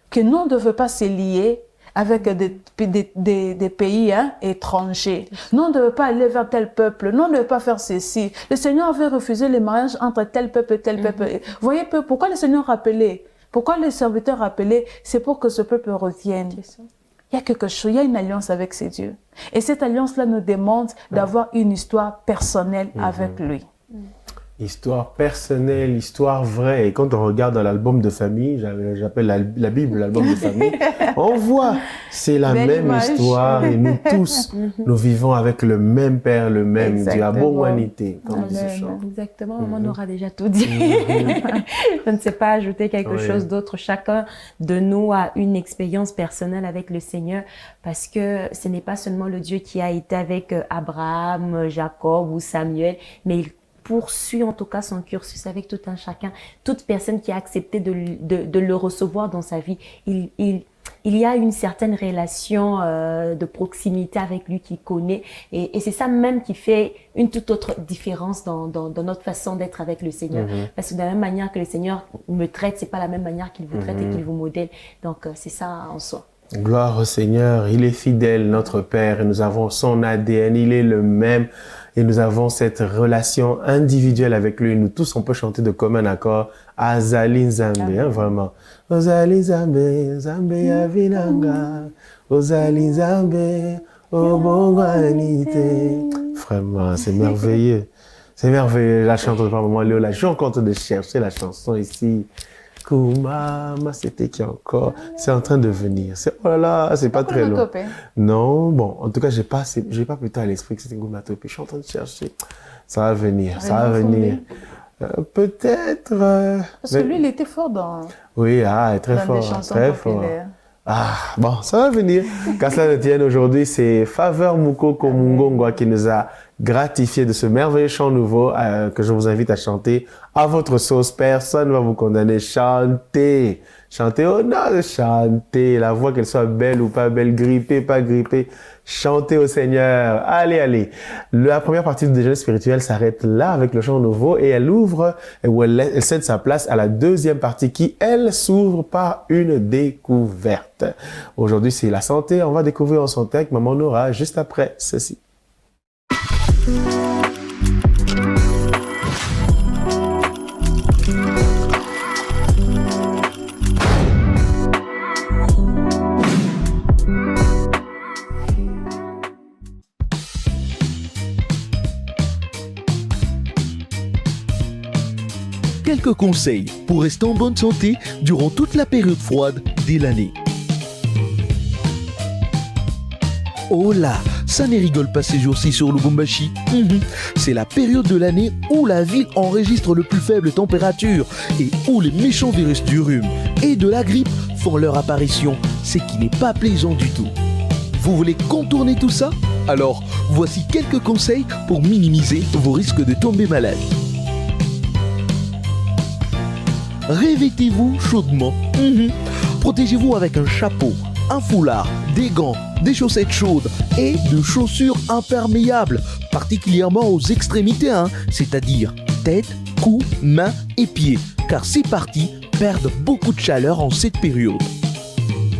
Que nous, on ne devait pas se lier avec des pays étrangers. Nous, on ne devait pas aller vers tel peuple. Nous, on ne devait pas faire ceci. Le Seigneur avait refusé les mariages entre tel peuple et tel peuple. Vous voyez, pourquoi le Seigneur rappelait? Pourquoi les serviteurs rappelaient? C'est pour que ce peuple revienne. Il y a quelque chose, il y a une alliance avec ces dieux. Et cette alliance-là nous demande d'avoir une histoire personnelle avec lui. Histoire personnelle, histoire vraie. Et quand on regarde dans l'album de famille, j'appelle la Bible l'album de famille, on voit, c'est la même image. Histoire. Et nous tous, nous vivons avec le même Père, le même Dieu. À bon humanité, comme dit ce chant. Exactement, maman aura déjà tout dit. Je ne sais pas ajouter quelque chose d'autre. Chacun de nous a une expérience personnelle avec le Seigneur, parce que ce n'est pas seulement le Dieu qui a été avec Abraham, Jacob ou Samuel, mais il poursuit en tout cas son cursus avec tout un chacun. Toute personne qui a accepté de le recevoir dans sa vie, il y a une certaine relation de proximité avec lui qu'il connaît. Et c'est ça même qui fait une toute autre différence dans notre façon d'être avec le Seigneur. Parce que de la même manière que le Seigneur me traite, c'est pas la même manière qu'il vous traite et qu'il vous modèle. Donc c'est ça en soi. Gloire au Seigneur, il est fidèle, notre Père, et nous avons son ADN, il est le même, et nous avons cette relation individuelle avec lui. Nous tous, on peut chanter de commun accord, Azali Nzambe, vraiment. Ozali Nzambe, Nzambe Yavinanga, Ozali Nzambe, Obongwanite. Vraiment, c'est merveilleux. C'est merveilleux, la chanson par maman Léo, là, je suis en train de chercher la chanson ici. Koumama, c'était qui encore? C'est en train de venir. Oh là là, c'est pas très loin. Non, bon, en tout cas, j'ai pas plutôt à l'esprit que c'était Gouma Topé. Je suis en train de chercher. Ça va venir, ça va venir. Peut-être. Parce que lui, il était fort dans. Oui, très dans fort, des chansons très populaires. fort. Bon, ça va venir. Qu'à cela ne tienne, aujourd'hui, c'est Faveur Moukoko Mungongwa qui nous a gratifié de ce merveilleux chant nouveau que je vous invite à chanter à votre sauce. Personne ne va vous condamner. Chantez. Chantez au nom de chanter. La voix, qu'elle soit belle ou pas belle, grippée, pas grippée. Chantez au Seigneur. Allez, allez. La première partie du déjeuner spirituel s'arrête là avec le chant nouveau et elle ouvre, elle cède sa place à la deuxième partie qui, elle, s'ouvre par une découverte. Aujourd'hui, c'est la santé. On va découvrir en santé avec Maman Nora juste après ceci. Quelques conseils pour rester en bonne santé durant toute la période froide de l'année. Oh là, ça ne rigole pas ces jours-ci sur Lubumbashi. C'est la période de l'année où la ville enregistre le plus faible température et où les méchants virus du rhume et de la grippe font leur apparition, ce qui n'est pas plaisant du tout. Vous voulez contourner tout ça? Alors, voici quelques conseils pour minimiser vos risques de tomber malade. Revêtez-vous chaudement. Protégez-vous avec un chapeau, un foulard, des gants, des chaussettes chaudes et de chaussures imperméables, particulièrement aux extrémités, c'est-à-dire tête, cou, mains et pieds, car ces parties perdent beaucoup de chaleur en cette période.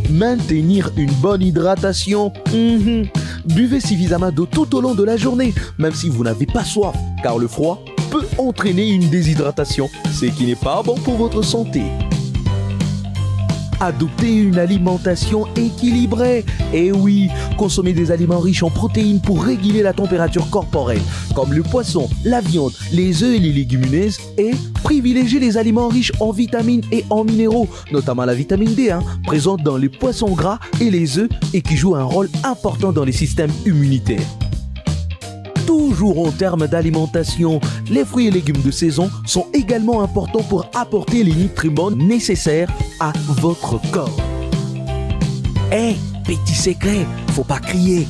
Maintenir une bonne hydratation. Buvez suffisamment d'eau tout au long de la journée, même si vous n'avez pas soif, car le froid peut entraîner une déshydratation, ce qui n'est pas bon pour votre santé. Adoptez une alimentation équilibrée. Et oui, consommez des aliments riches en protéines pour réguler la température corporelle, comme le poisson, la viande, les œufs et les légumineuses. Et privilégiez les aliments riches en vitamines et en minéraux, notamment la vitamine D, présente dans les poissons gras et les œufs et qui joue un rôle important dans les systèmes immunitaires. Toujours en termes d'alimentation, les fruits et légumes de saison sont également importants pour apporter les nutriments nécessaires à votre corps. Petit secret, faut pas crier.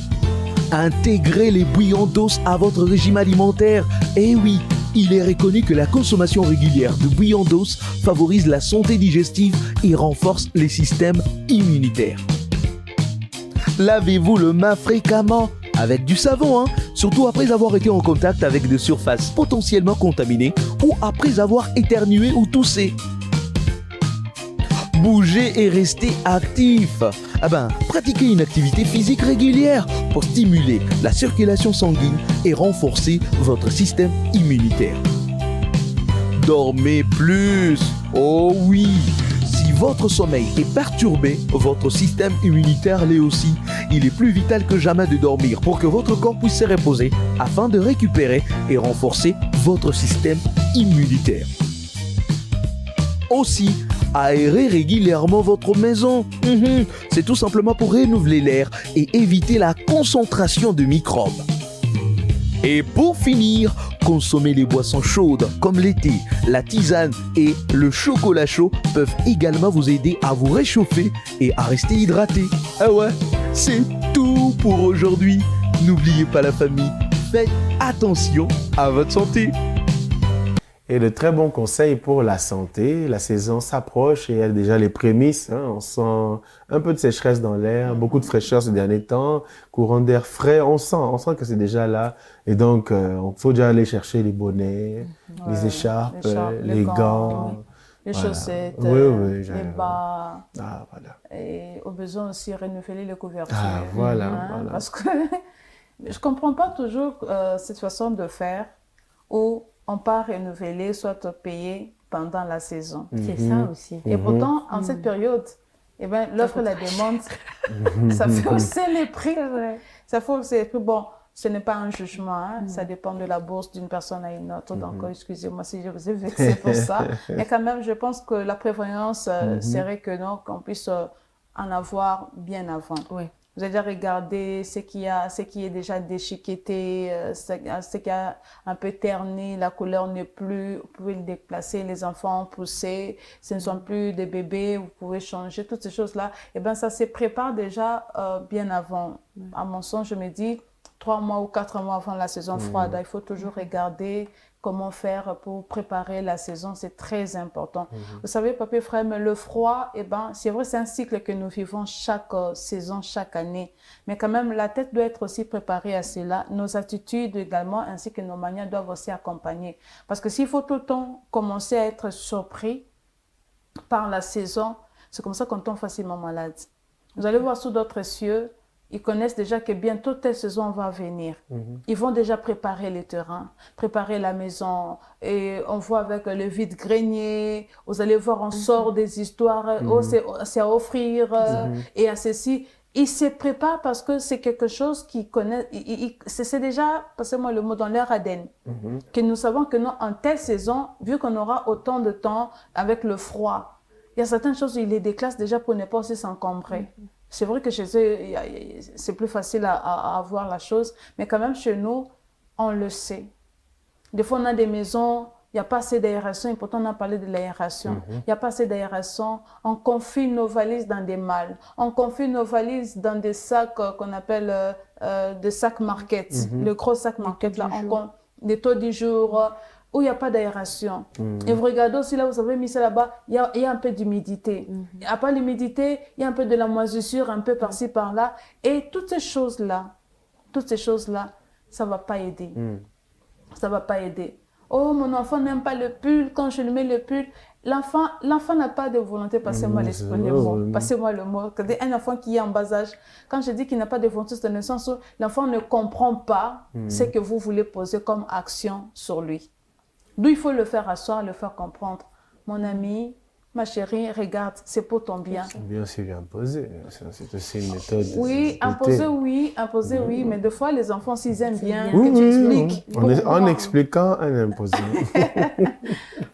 Intégrez les bouillons d'os à votre régime alimentaire. Et oui, il est reconnu que la consommation régulière de bouillons d'os favorise la santé digestive et renforce les systèmes immunitaires. Lavez-vous le main fréquemment avec du savon, surtout après avoir été en contact avec des surfaces potentiellement contaminées ou après avoir éternué ou toussé. Bougez et restez actif. Pratiquez une activité physique régulière pour stimuler la circulation sanguine et renforcer votre système immunitaire. Dormez plus. Oh oui. Si votre sommeil est perturbé, votre système immunitaire l'est aussi. Il est plus vital que jamais de dormir pour que votre corps puisse se reposer afin de récupérer et renforcer votre système immunitaire. Aussi, aérez régulièrement votre maison. C'est tout simplement pour renouveler l'air et éviter la concentration de microbes. Et pour finir, consommez les boissons chaudes comme le thé, la tisane et le chocolat chaud peuvent également vous aider à vous réchauffer et à rester hydraté. Ah ouais, c'est tout pour aujourd'hui. N'oubliez pas la famille, faites attention à votre santé. Et de très bons conseils pour la santé. La saison s'approche et il y a déjà les prémices. On sent un peu de sécheresse dans l'air, beaucoup de fraîcheur ces derniers temps, courant d'air frais. On sent que c'est déjà là. Et donc, il faut déjà aller chercher les bonnets, les écharpes, les gants. Les chaussettes, les bas. Ah, voilà. Et au besoin aussi renouveler les couvertures. Ah, voilà. Parce que je ne comprends pas toujours cette façon de faire où on part renouveler, soit payer pendant la saison. C'est ça aussi. Et pourtant, en cette période, l'offre et la demande, ça fait hausser les prix. Ça fait hausser les prix. Bon, ce n'est pas un jugement, ça dépend de la bourse d'une personne à une autre. Donc, excusez-moi si je vous ai vexé pour ça. Mais quand même, je pense que la prévoyance serait que non, qu'on puisse en avoir bien avant. Oui. Vous avez déjà regardé ce qui est déjà déchiqueté, ce qui a un peu terni, la couleur n'est plus, vous pouvez le déplacer, les enfants ont poussé, ce ne sont plus des bébés, vous pouvez changer, toutes ces choses-là. Ça se prépare déjà bien avant. À mon sens, je me dis, 3 mois ou 4 mois avant la saison froide, il faut toujours regarder comment faire pour préparer la saison, c'est très important. Vous savez, Papa Ephraim, le froid, c'est vrai, c'est un cycle que nous vivons chaque saison, chaque année. Mais quand même, la tête doit être aussi préparée à cela. Nos attitudes également, ainsi que nos manières doivent aussi accompagner. Parce que s'il faut tout le temps commencer à être surpris par la saison, c'est comme ça qu'on tombe facilement malade. Vous allez voir sous d'autres cieux, ils connaissent déjà que bientôt telle saison va venir. Ils vont déjà préparer les terrains, préparer la maison. Et on voit avec le vide-grenier, vous allez voir, on sort des histoires, c'est à offrir et à ceci. Ils se préparent parce que c'est quelque chose qu'ils connaissent. C'est déjà, passez-moi le mot, dans leur ADN. Que nous savons que non, en telle saison, vu qu'on aura autant de temps avec le froid, il y a certaines choses, ils les déclassent déjà pour ne pas aussi s'encombrer. C'est vrai que chez eux, c'est plus facile à avoir la chose, mais quand même chez nous, on le sait. Des fois, on a des maisons, il n'y a pas assez d'aération, et pourtant on a parlé de l'aération. Il n'y a pas assez d'aération, on confie nos valises dans des malles, on confie nos valises dans des sacs qu'on appelle des sacs market, le gros sac market, là, des taux du jour, où il n'y a pas d'aération. Et vous regardez aussi là, vous avez mis ça là-bas, il y a un peu d'humidité. Il n'y a pas l'humidité, il y a un peu de la moisissure, un peu par-ci, par-là. Et toutes ces choses-là, ça ne va pas aider. Ça ne va pas aider. Oh, mon enfant n'aime pas le pull, quand je lui mets le pull. L'enfant n'a pas de volonté, passez-moi le mot. Passez-moi le mot. Un enfant qui est en bas âge, quand je dis qu'il n'a pas de volonté, c'est dans le sens où l'enfant ne comprend pas ce que vous voulez poser comme action sur lui. D'où il faut le faire asseoir, le faire comprendre. Mon ami, ma chérie, regarde, c'est pour ton bien. Bien, c'est bien imposé. C'est aussi une méthode. Oui, imposer, oui, mais des fois, les enfants, s'ils aiment bien, que tu expliques. En expliquant, en imposant.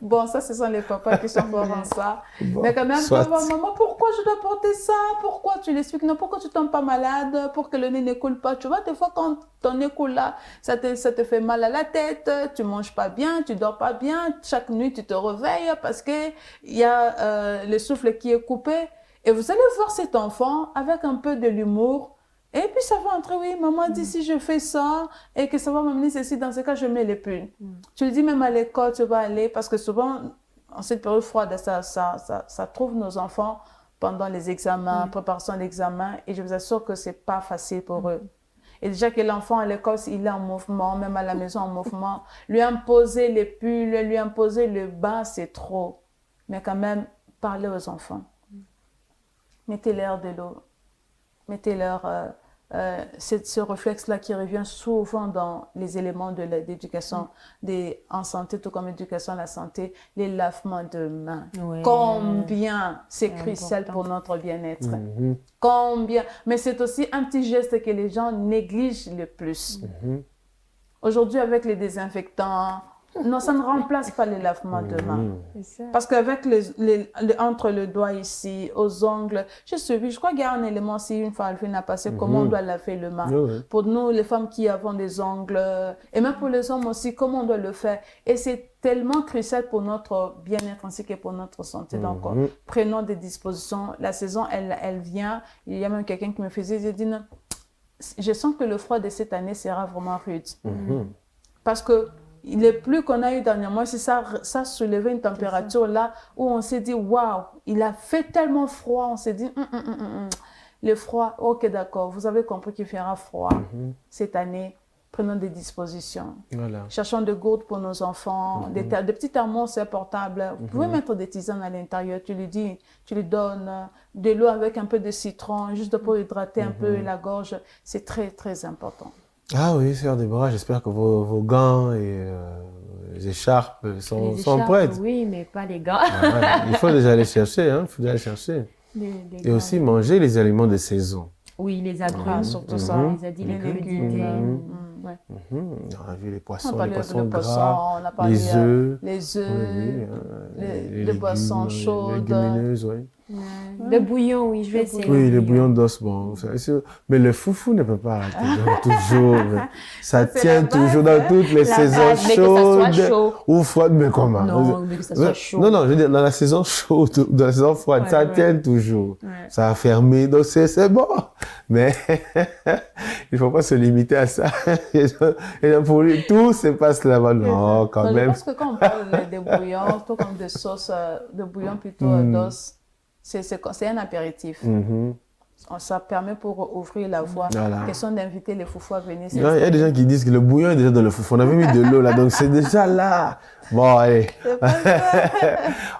Bon, ça, ce sont les papas qui sont forts en ça. Bon, mais quand même, maman, pourquoi je dois porter ça? Pourquoi tu l'expliques? Non, pourquoi tu ne tombes pas malade? Pour que le nez ne coule pas. Tu vois, des fois, quand ton nez coule là, ça te fait mal à la tête, tu ne manges pas bien, tu ne dors pas bien. Chaque nuit, tu te réveilles parce qu'il y a le souffle qui est coupé. Et vous allez voir cet enfant avec un peu de l'humour. Et puis ça va entrer, oui, maman dit si je fais ça et que ça va m'amener ceci, dans ce cas, je mets les pulls. Tu lui dis même à l'école, tu vas aller, parce que souvent, en cette période froide, ça trouve nos enfants pendant les examens, préparation de l'examen, et je vous assure que ce n'est pas facile pour eux. Et déjà que l'enfant à l'école, il est en mouvement, même à la maison en mouvement, lui imposer les pulls, lui imposer le bas, c'est trop. Mais quand même, parlez aux enfants. mettez-leur de l'eau. Mettez-leur ce réflexe-là qui revient souvent dans les éléments de l'éducation en santé, tout comme l'éducation à la santé, les lavements de mains. Ouais. Combien c'est crucial pour notre bien-être. Combien. Mais c'est aussi un petit geste que les gens négligent le plus. Aujourd'hui, avec les désinfectants, non, ça ne remplace pas les lavements de mains. Parce qu'avec entre le doigt ici, aux ongles, je crois qu'il y a un élément, si une fois Alphine a passé, comment on doit laver le main. Pour nous, les femmes qui avons des ongles, et même pour les hommes aussi, comment on doit le faire. Et c'est tellement crucial pour notre bien-être ainsi que pour notre santé. Donc, prenons des dispositions. La saison, elle vient. Il y a même quelqu'un qui me faisait, j'ai dit, non, je sens que le froid de cette année sera vraiment rude. Parce que le plus qu'on a eu dernièrement, c'est ça soulevait une température là où on s'est dit, waouh, il a fait tellement froid. On s'est dit, le froid, ok, d'accord, vous avez compris qu'il fera froid cette année. Prenons des dispositions. Voilà. Cherchons des gourdes pour nos enfants, des petits thermos portables. Vous pouvez mettre des tisanes à l'intérieur. Tu lui donnes de l'eau avec un peu de citron, juste pour hydrater un peu la gorge. C'est très, très important. Ah oui, Sœur Déborah, j'espère que vos gants et les écharpes sont prêtes. Oui, mais pas les gants. Il faut déjà les chercher, hein. Il faut déjà les chercher. Et aussi manger les aliments de saison. Oui, les agrumes, surtout ça. Les adilégumes. On a vu les poissons, on a les poissons de gras, on a parlé, les œufs, les boissons chaudes. Les légumineuses, oui. Le bouillon, oui, je vais essayer. Oui, le bouillon d'os, bon. Mais le foufou ne peut pas arrêter. Toujours. Ça tient toujours dans toutes les saisons chaudes ou froides. Mais comment? Non, mais que ça soit chaud. Non, je veux dire, dans la saison chaude ou dans la saison froide, ça tient toujours. Ça a fermé, donc c'est bon. Mais il ne faut pas se limiter à ça. Et pour lui, tout se passe là-bas. Non, quand même. Je pense que quand on parle de bouillon, tout comme de sauce, de bouillon plutôt d'os, c'est un apéritif. Ça permet pour ouvrir la voie. Voilà. Question d'inviter les foufous à venir. Il y a des gens qui disent que le bouillon est déjà dans le foufou. On avait mis de l'eau là, donc c'est déjà là. Bon, allez.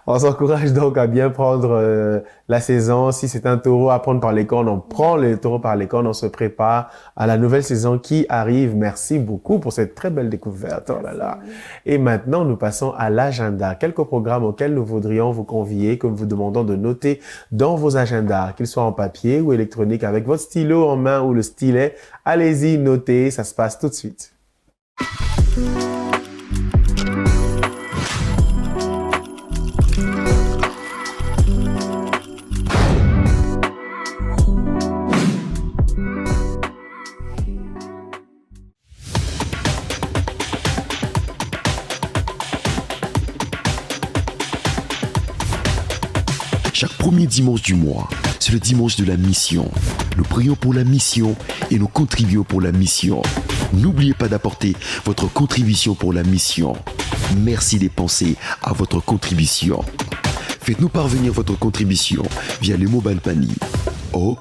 On s'encourage donc à bien prendre la saison. Si c'est un taureau à prendre par les cornes, on prend le taureau par les cornes. On se prépare à la nouvelle saison qui arrive. Merci beaucoup pour cette très belle découverte. Oh là là. Et maintenant, nous passons à l'agenda. Quelques programmes auxquels nous voudrions vous convier, que nous vous demandons de noter dans vos agendas, qu'ils soient en papier ou électronique, avec votre stylo en main ou le stylet. Allez-y, notez. Ça se passe tout de suite. Chaque premier dimanche du mois, c'est le dimanche de la mission. Nous prions pour la mission et nous contribuons pour la mission. N'oubliez pas d'apporter votre contribution pour la mission. Merci de penser à votre contribution. Faites-nous parvenir votre contribution via le mobile money au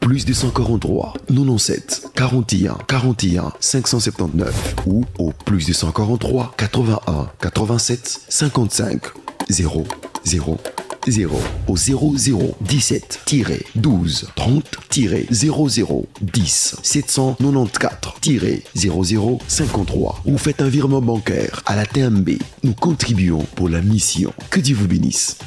+243 97 41 41 579 ou au +243 81 87 55 0 0 0 au 0017-12 30-00 10 794-00 53 ou faites un virement bancaire à la TMB. Nous contribuons pour la mission. Que Dieu vous bénisse.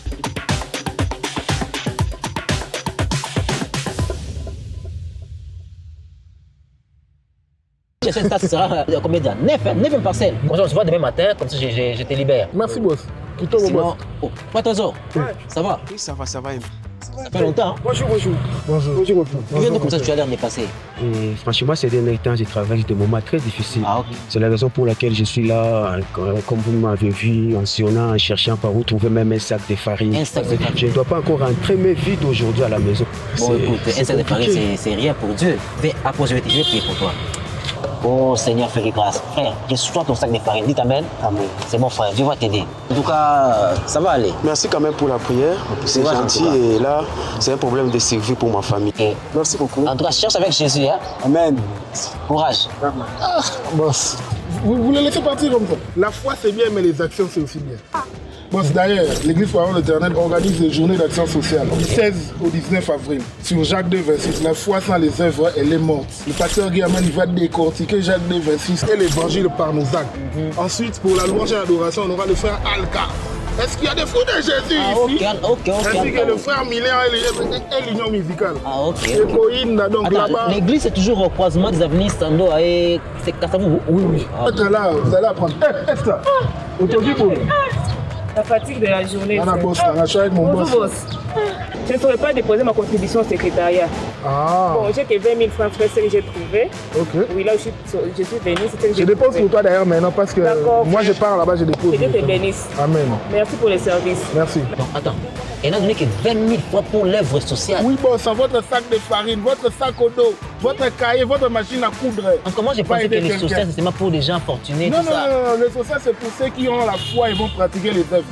Ça sera combien de 9 parcelles. Comme ça, on se voit demain matin, comme ça je te libère. Merci, boss. Pour toi, sinon, oh, quoi, Trésor? Ça va? Oui, ça va. Ça fait longtemps. Bonjour. Combien de comme ça tu as l'air dépassé? Franchement, ces derniers temps, je travaille des moments très difficiles. Ah, ok. C'est la raison pour laquelle je suis là, comme vous m'avez vu, en sillonnant, en cherchant par où trouver même un sac de farine. Un sac de farine. Je ne dois pas encore rentrer mes vides aujourd'hui à la maison. Bon, écoute, un sac de farine, c'est rien pour Dieu. Fais, après, je vais prier pour toi. Oh Seigneur, fais grâce. Frère, reçois ton sac de farine. Dis amen. Amen. C'est bon frère, Dieu va t'aider. En tout cas, ça va aller. Merci quand même pour la prière. C'est gentil et là, c'est un problème de survie pour ma famille. Merci beaucoup. En tout cas, cherche avec Jésus. Hein? Amen. Courage. Boss. Vous le laissez partir comme ça. La foi, c'est bien, mais les actions, c'est aussi bien. Bon, d'ailleurs, l'Église Parole de l'Éternel organise des journées d'action sociale du 16 au 19 avril sur Jacques 2, 26. La foi sans les œuvres, elle est morte. Le pasteur Guillermin va décortiquer Jacques 2, 26 et l'évangile par nos actes. Ensuite, pour la louange et l'adoration, on aura le frère Alka. Est-ce qu'il y a des fruits de Jésus ici? Ainsi que le frère Miller et l'union musicale. Et Coïne, donc là-bas. L'église, c'est toujours au croisement des avenues Stando et c'est Kassavou. Oui. Vous allez apprendre. Esther, aujourd'hui, pour la fatigue de la journée. Bonjour, boss. Je ne saurais pas déposer ma contribution au secrétariat. Bon, j'ai que 20 000 francs frais, c'est que j'ai trouvé. Oui, là où je suis venue, c'était que je dépose pour toi d'ailleurs maintenant parce que moi je pars là-bas, je dépose. Que Dieu te bénisse. Amen. Merci pour les services. Merci. Non, attends. Elle n'a donné que 20 000 francs pour l'œuvre sociale. Oui, bon, c'est votre sac de farine, votre sac au dos, votre cahier, votre machine à coudre. Comment j'ai pensé que le social, c'est seulement pour les gens fortunés, non, tout ça. Non, le social, c'est pour ceux qui ont la foi et vont pratiquer les œuvres.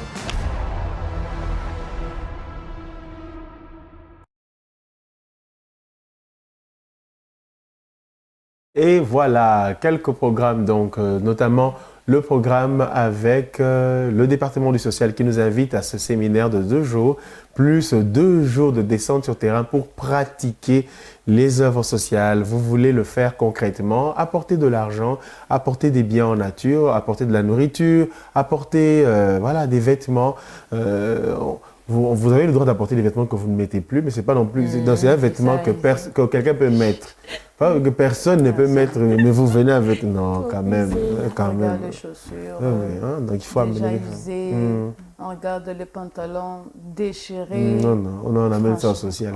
Et voilà, quelques programmes, donc, notamment le programme avec le département du social qui nous invite à ce séminaire de 2 jours, plus 2 jours de descente sur terrain pour pratiquer les œuvres sociales. Vous voulez le faire concrètement, apporter de l'argent, apporter des biens en nature, apporter de la nourriture, apporter voilà, des vêtements. Vous avez le droit d'apporter des vêtements que vous ne mettez plus, mais c'est pas non plus. C'est un vêtement que quelqu'un peut mettre. Pas que personne ne peut mettre, mais vous venez avec. Non, quand même. Les chaussures. Donc il faut amener. On regarde les pantalons déchirés. Non, on amène ça au social.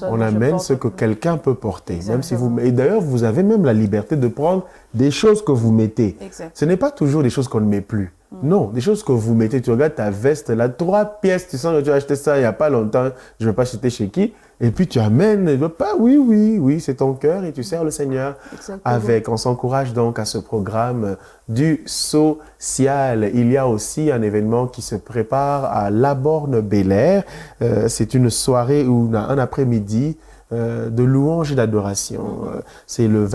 On amène ce que quelqu'un peut porter. Même si vous... Et d'ailleurs, vous avez même la liberté de prendre des choses que vous mettez. Ce n'est pas toujours des choses qu'on ne met plus. Non, des choses que vous mettez. Tu regardes ta veste, là, 3 pièces, tu sens que tu as acheté ça il n'y a pas longtemps, je ne vais pas acheter chez qui. Et puis tu amènes, oui, c'est ton cœur et tu sers le Seigneur avec. On s'encourage donc à ce programme du social. Il y a aussi un événement qui se prépare à La Borne-Bel-Air. C'est une soirée ou un après-midi de louange et d'adoration. C'est le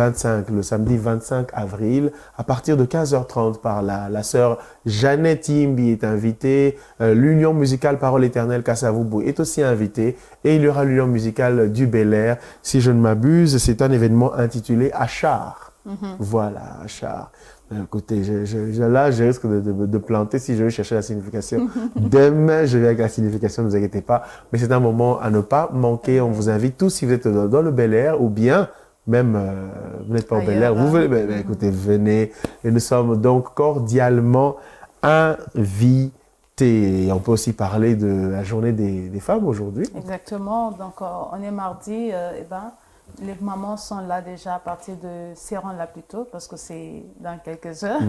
samedi 25 avril, à partir de 15h30 par la sœur Jeannette Yimbi est invitée. L'Union musicale Parole éternelle Kassavou est aussi invitée. Et il y aura l'Union musicale du Bel-Air. Si je ne m'abuse, c'est un événement intitulé Achar. Voilà, Achar. Écoutez, là, je risque de planter si je veux chercher la signification. Demain, je vais avec la signification, ne vous inquiétez pas. Mais c'est un moment à ne pas manquer. On vous invite tous, si vous êtes dans le Bel-Air ou bien même vous n'êtes pas au Bel-Air, vous venez, écoutez, venez. Et nous sommes donc cordialement invités. Et on peut aussi parler de la journée des femmes aujourd'hui. Exactement. Donc, on est mardi. Les mamans sont là déjà à partir de... seront là plus tôt parce que c'est dans quelques heures.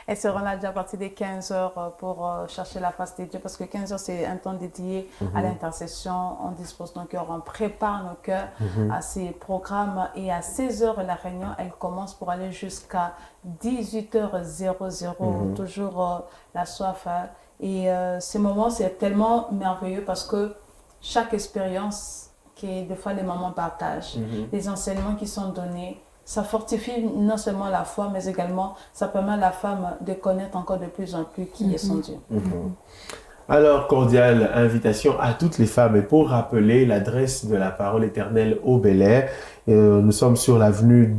Elles seront là déjà à partir de 15 heures pour chercher la face de Dieu parce que 15 heures, c'est un temps dédié à l'intercession. On dispose nos cœurs, on prépare nos cœurs à ces programmes. Et à 16 heures, la réunion, elle commence pour aller jusqu'à 18h00. Toujours la soif. Et ces moments, c'est tellement merveilleux parce que chaque expérience que des fois les mamans partagent, les enseignements qui sont donnés, ça fortifie non seulement la foi, mais également ça permet à la femme de connaître encore de plus en plus qui est son Dieu. Alors, cordiale invitation à toutes les femmes. Et pour rappeler l'adresse de la Parole éternelle au Bel-Air, nous sommes sur l'avenue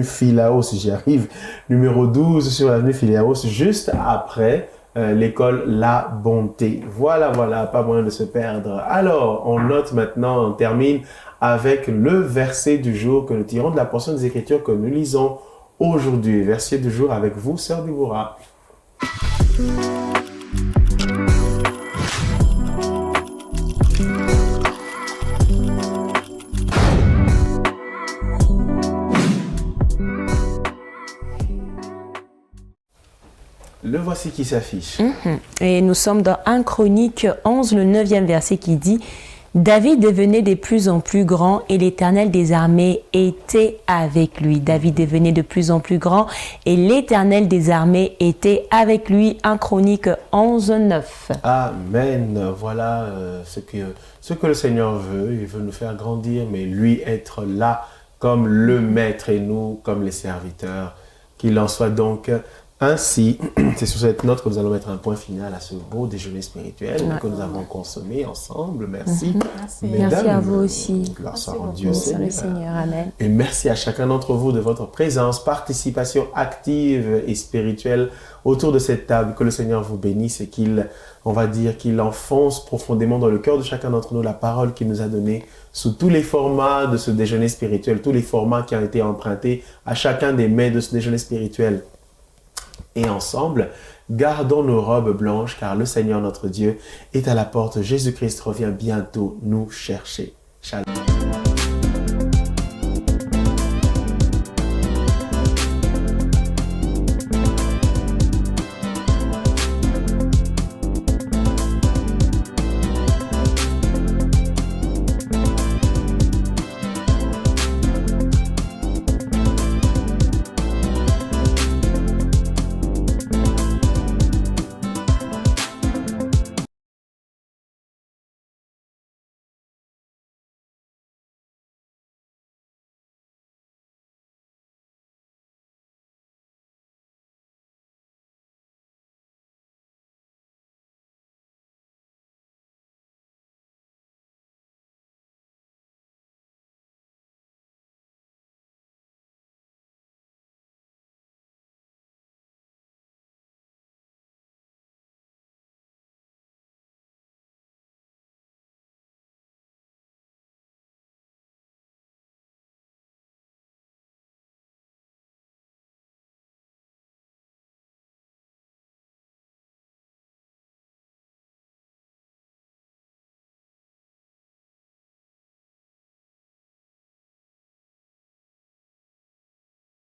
Philaos, si j'y arrive, numéro 12 sur l'avenue Philaos, juste après l'école La Bonté. Voilà, pas moyen de se perdre. Alors, on note maintenant, on termine avec le verset du jour que nous tirons de la portion des Écritures que nous lisons aujourd'hui. Verset du jour avec vous, Sœur Déborah. Le voici qui s'affiche. Et nous sommes dans 1 Chronique 11, le 9e verset qui dit « David devenait de plus en plus grand et l'Éternel des armées était avec lui. » David devenait de plus en plus grand et l'Éternel des armées était avec lui. 1 Chronique 11, 9. Amen. Voilà ce que le Seigneur veut. Il veut nous faire grandir, mais lui être là comme le maître et nous comme les serviteurs. Qu'il en soit donc ainsi. C'est sur cette note que nous allons mettre un point final à ce beau déjeuner spirituel que nous avons consommé ensemble. Merci. Merci à vous aussi. Gloire soit en Dieu, Merci le Seigneur. Amen. Et merci à chacun d'entre vous de votre présence, participation active et spirituelle autour de cette table. Que le Seigneur vous bénisse et qu'il enfonce profondément dans le cœur de chacun d'entre nous la parole qu'il nous a donnée sous tous les formats de ce déjeuner spirituel, tous les formats qui ont été empruntés à chacun des mets de ce déjeuner spirituel. Et ensemble, gardons nos robes blanches car le Seigneur notre Dieu est à la porte. Jésus-Christ revient bientôt nous chercher. Shalom.